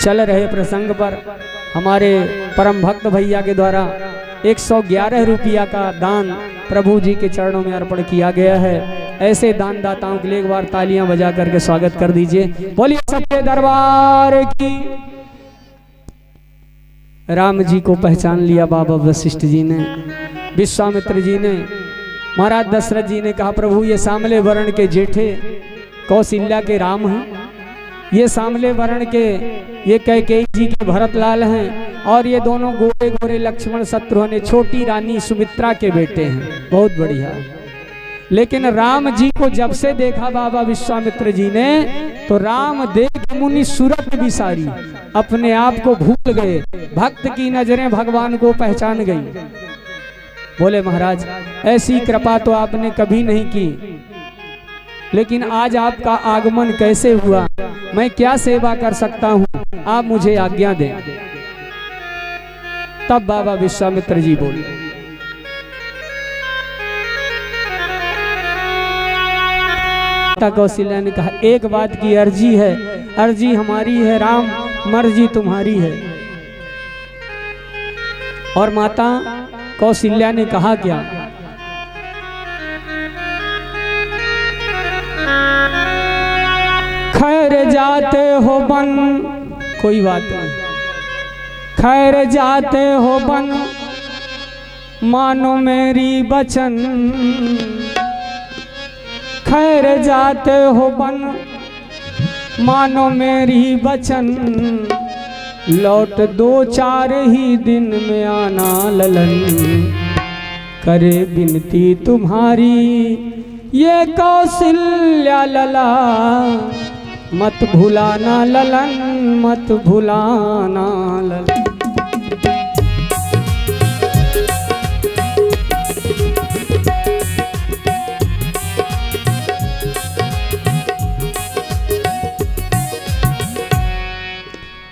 चल रहे प्रसंग पर हमारे परम भक्त भैया के द्वारा 111 रुपया का दान प्रभु जी के चरणों में अर्पण किया गया है। ऐसे दान दाताओं के लिए एक बार तालियां बजा करके स्वागत कर दीजिए। बोलिए सच्चे दरबार की। राम जी को पहचान लिया बाबा वशिष्ठ जी ने, विश्वामित्र जी ने, महाराज दशरथ जी ने कहा प्रभु ये सांवले वर्ण के जेठे कौशल्या के राम हैं, ये सांवले वर्ण के ये कैकेयी जी के भरतलाल हैं, और ये दोनों गोरे गोरे लक्ष्मण शत्रुघ्न छोटी रानी सुमित्रा के बेटे हैं। बहुत बढ़िया। लेकिन राम जी को जब से देखा बाबा विश्वामित्र जी ने, तो राम देख मुनि सूरत विसारी, अपने आप को भूल गए। भक्त की नजरें भगवान को पहचान गई। बोले महाराज ऐसी कृपा तो आपने कभी नहीं की, लेकिन आज आपका आगमन कैसे हुआ, मैं क्या सेवा कर सकता हूँ, आप मुझे आज्ञा दें। तब बाबा विश्वामित्र जी बोले माता कौशल्या ने कहा एक बात की अर्जी है, अर्जी हमारी है राम, मर्जी तुम्हारी है। और माता कौशल्या ने कहा क्या? खैर जाते हो बन, कोई बात नहीं, खैर जाते हो बन मानो मेरी बचन, खैर जाते हो बन मानो मेरी बचन, लौट 2-4 ही दिन में आना ललन, करे बिनती तुम्हारी ये कौशल्या लला, मत भुलाना ललन, मत भुलाना ललन।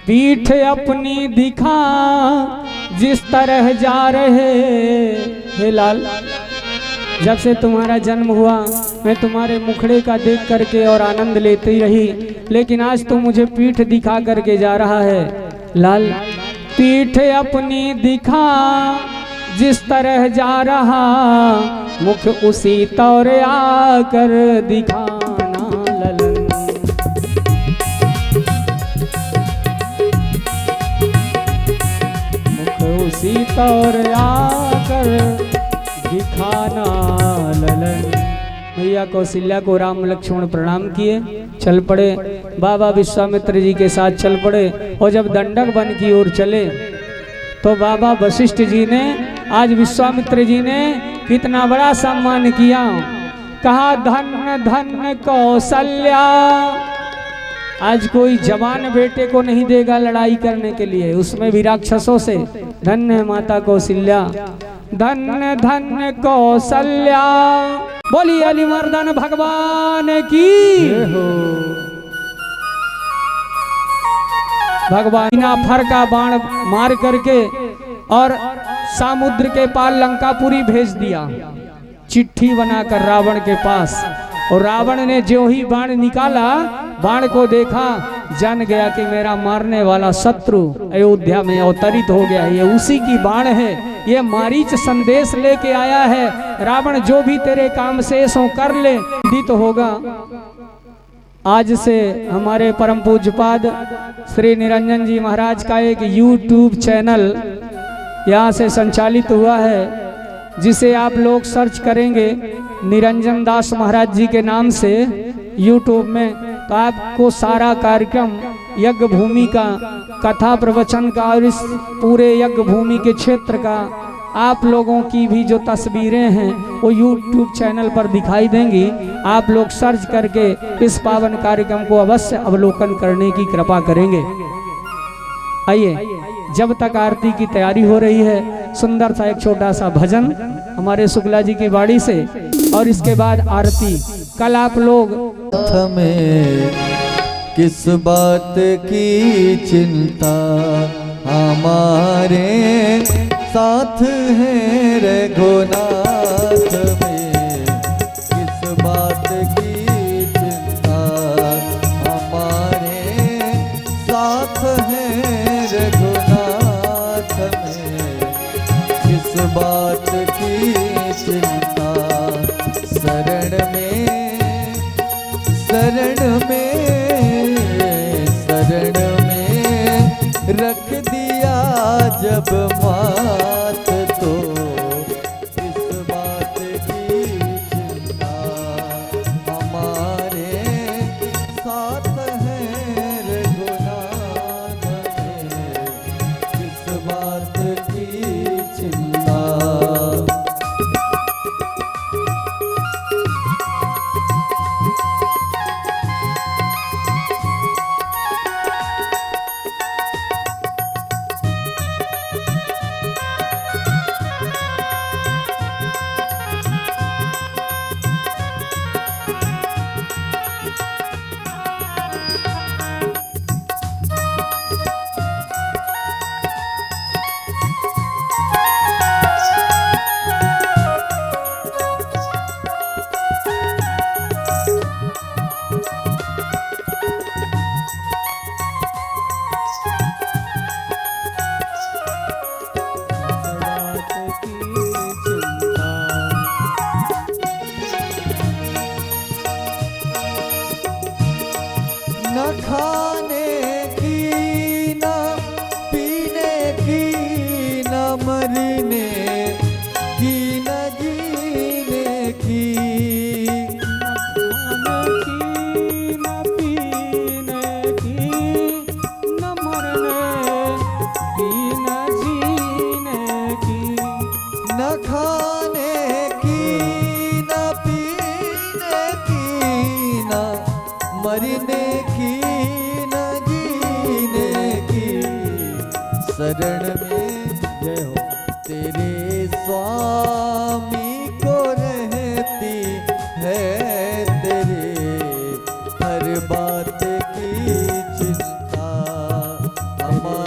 पीठ पीठ अपनी दिखा जिस तरह जा रहे। हे लाल, जब से तुम्हारा जन्म हुआ मैं तुम्हारे मुखड़े का देख करके और आनंद लेती रही, लेकिन आज तुम मुझे पीठ दिखा करके जा रहा है। लाल, पीठ अपनी दिखा जिस तरह जा रहा, मुख उसी तौर आकर दिखाना ललन। मुख उसी तौर आकर दिखाना ललन। मैया कौशल्या को राम लक्ष्मण प्रणाम किए, चल पड़े। बाबा विश्वामित्र जी के साथ चल पड़े और जब दंडक वन की ओर चले तो बाबा वशिष्ठ जी ने, आज विश्वामित्र जी ने कितना बड़ा सम्मान किया। कहा धन्य धन्य कौशल्या। आज कोई जवान बेटे को नहीं देगा लड़ाई करने के लिए, उसमें भी राक्षसों से। धन्य माता कौशल्या, धन्य धन्य कौशल्या। बोली अलीमर्दन भगवान की हो। भगवान बिना फर का बाण मार करके और समुद्र के पार लंकापुरी भेज दिया, चिट्ठी बनाकर रावण के पास। और रावण ने जो ही बाण निकाला, बाण को देखा, जान गया कि मेरा मारने वाला शत्रु अयोध्या में अवतरित हो गया। ये उसी की बाण है, ये मारीच संदेश लेके आया है। रावण जो भी तेरे काम शेष हो कर ले, तो होगा। आज से हमारे परम पूज्यपाद श्री निरंजन जी महाराज का एक YouTube चैनल यहाँ से संचालित हुआ है, जिसे आप लोग सर्च करेंगे निरंजन दास महाराज जी के नाम से YouTube में, तो आपको सारा कार्यक्रम यज्ञ भूमि का, कथा प्रवचन का और इस पूरे यज्ञ भूमि के क्षेत्र का, आप लोगों की भी जो तस्वीरें हैं वो YouTube चैनल पर दिखाई देंगी। आप लोग सर्च करके इस पावन कार्यक्रम को अवश्य अवलोकन करने की कृपा करेंगे। आइए, जब तक आरती की तैयारी हो रही है, सुंदर सा एक छोटा सा भजन हमारे शुक्ला जी की बाड़ी से, और इसके बाद आरती। कल आप लोग हमें किस बात की चिंता, हमारे साथ है रघुनाथ में। किस बात की चिंता, हमारे साथ है रघुनाथ में। किस बात की चिंता, शरण में शरण में शरण में रख दिया जब मात, तो इस बात की चिंता, हमारे साथ है रघुनाथ में। इस बात की चिंता। न खाने की न पीने की न मरने की न जीने की। न पीने की न मरने की न जीने की। न खाने की न पीने की न मरने की न जीने की। शरण में जय हो तेरे स्वामी को रहती है तेरे हर बात की चिंता, हमारे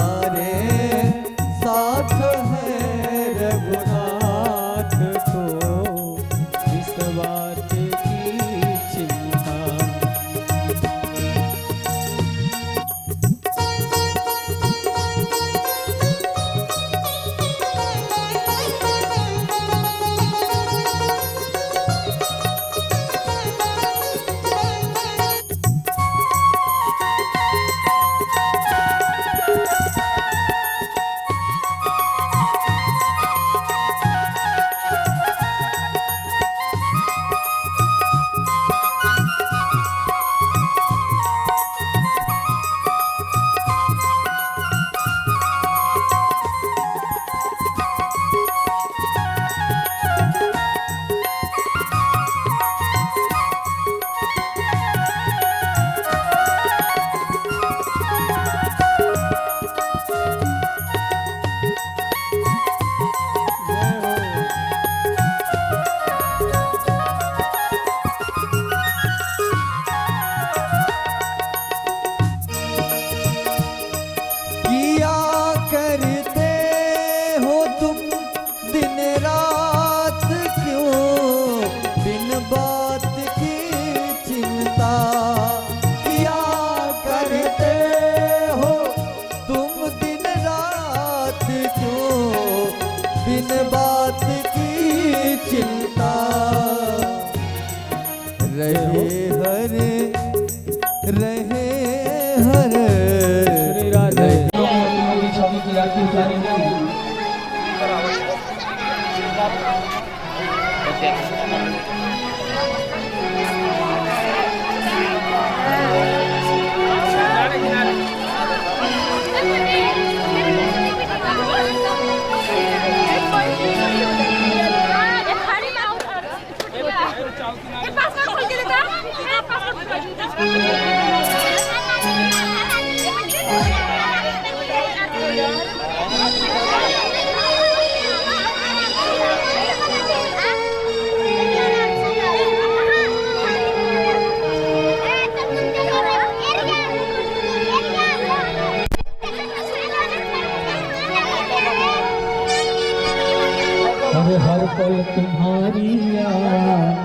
हर पल तुम्हारी याद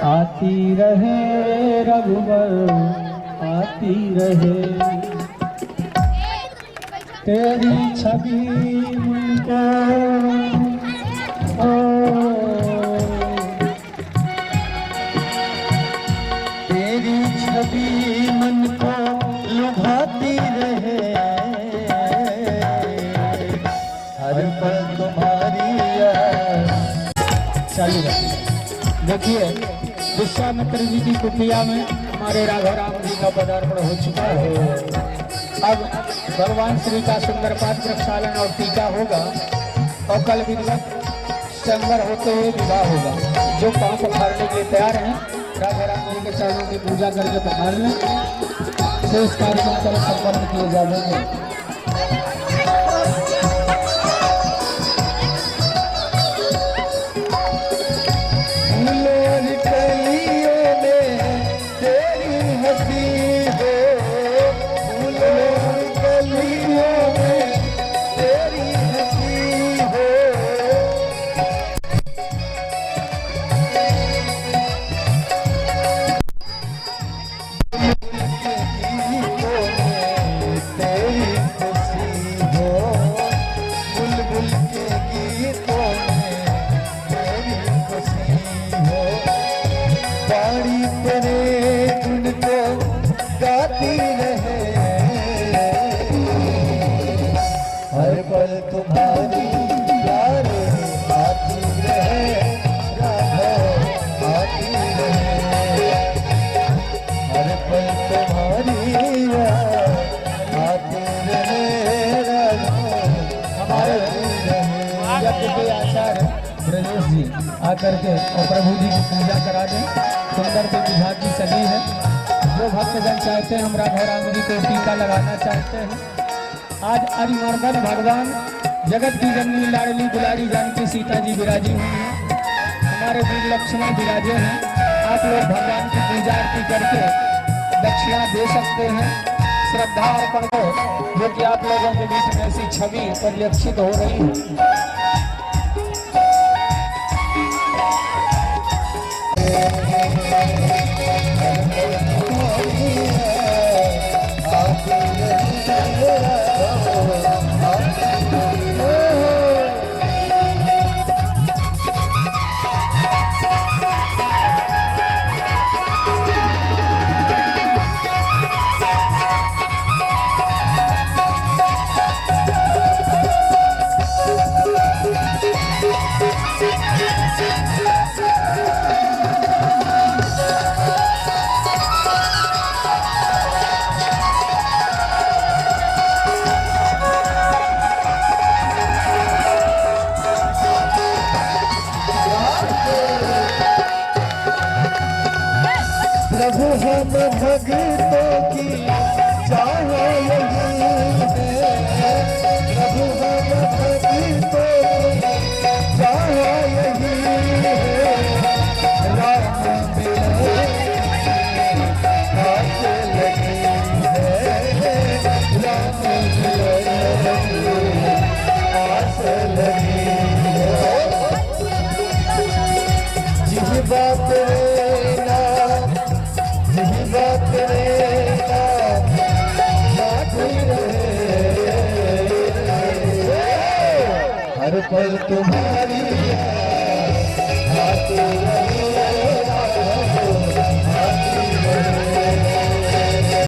आती रहे रघुवर, आती रहे। तेरी छवि मुझको तेरी छवि मन को लुभाती रहे। हर पल तुम्हारी याद। चालू रखिए। देखिए विश्वामित्र जी की कुटिया में हमारे राघव राम जी का पदार्पण हो चुका है। अब भगवान श्री का सुंदर पाठ प्रक्षालन और टीका होगा और कल विधिवत संवर होते हुए विवाह होगा। जो पांव पखारने के लिए तैयार हैं राघव राम जी के चरणों की पूजा करके पखार लें। शेष कार्यक्रम कल संपन्न किए जाएंगे। आकर के और प्रभु जी की पूजा करा दें। सुंदर से विवाह की सभी है। जो भक्तजन चाहते हैं हम राघव राम जी को टीका लगाना चाहते हैं। आज अरिमर्दन भगवान जगत की जननी लाडली दुलारी जानकी सीता जी विराजी हुई हैं। हमारे वीर लक्ष्मण विराजे हैं। आप लोग भगवान की पूजा आरती करके दक्षिणा दे सकते हैं। श्रद्धा अर्पण को जो कि आप लोगों के बीच में ऐसी छवि परिलक्षित हो रही है। प्रभु हम भक्तों की चाह यही है। प्रभु हम भक्तों की चाह यही है। राम मिले आस लगी है। राम मिले आस लगी है। जिस बात हर पल तुम्हारी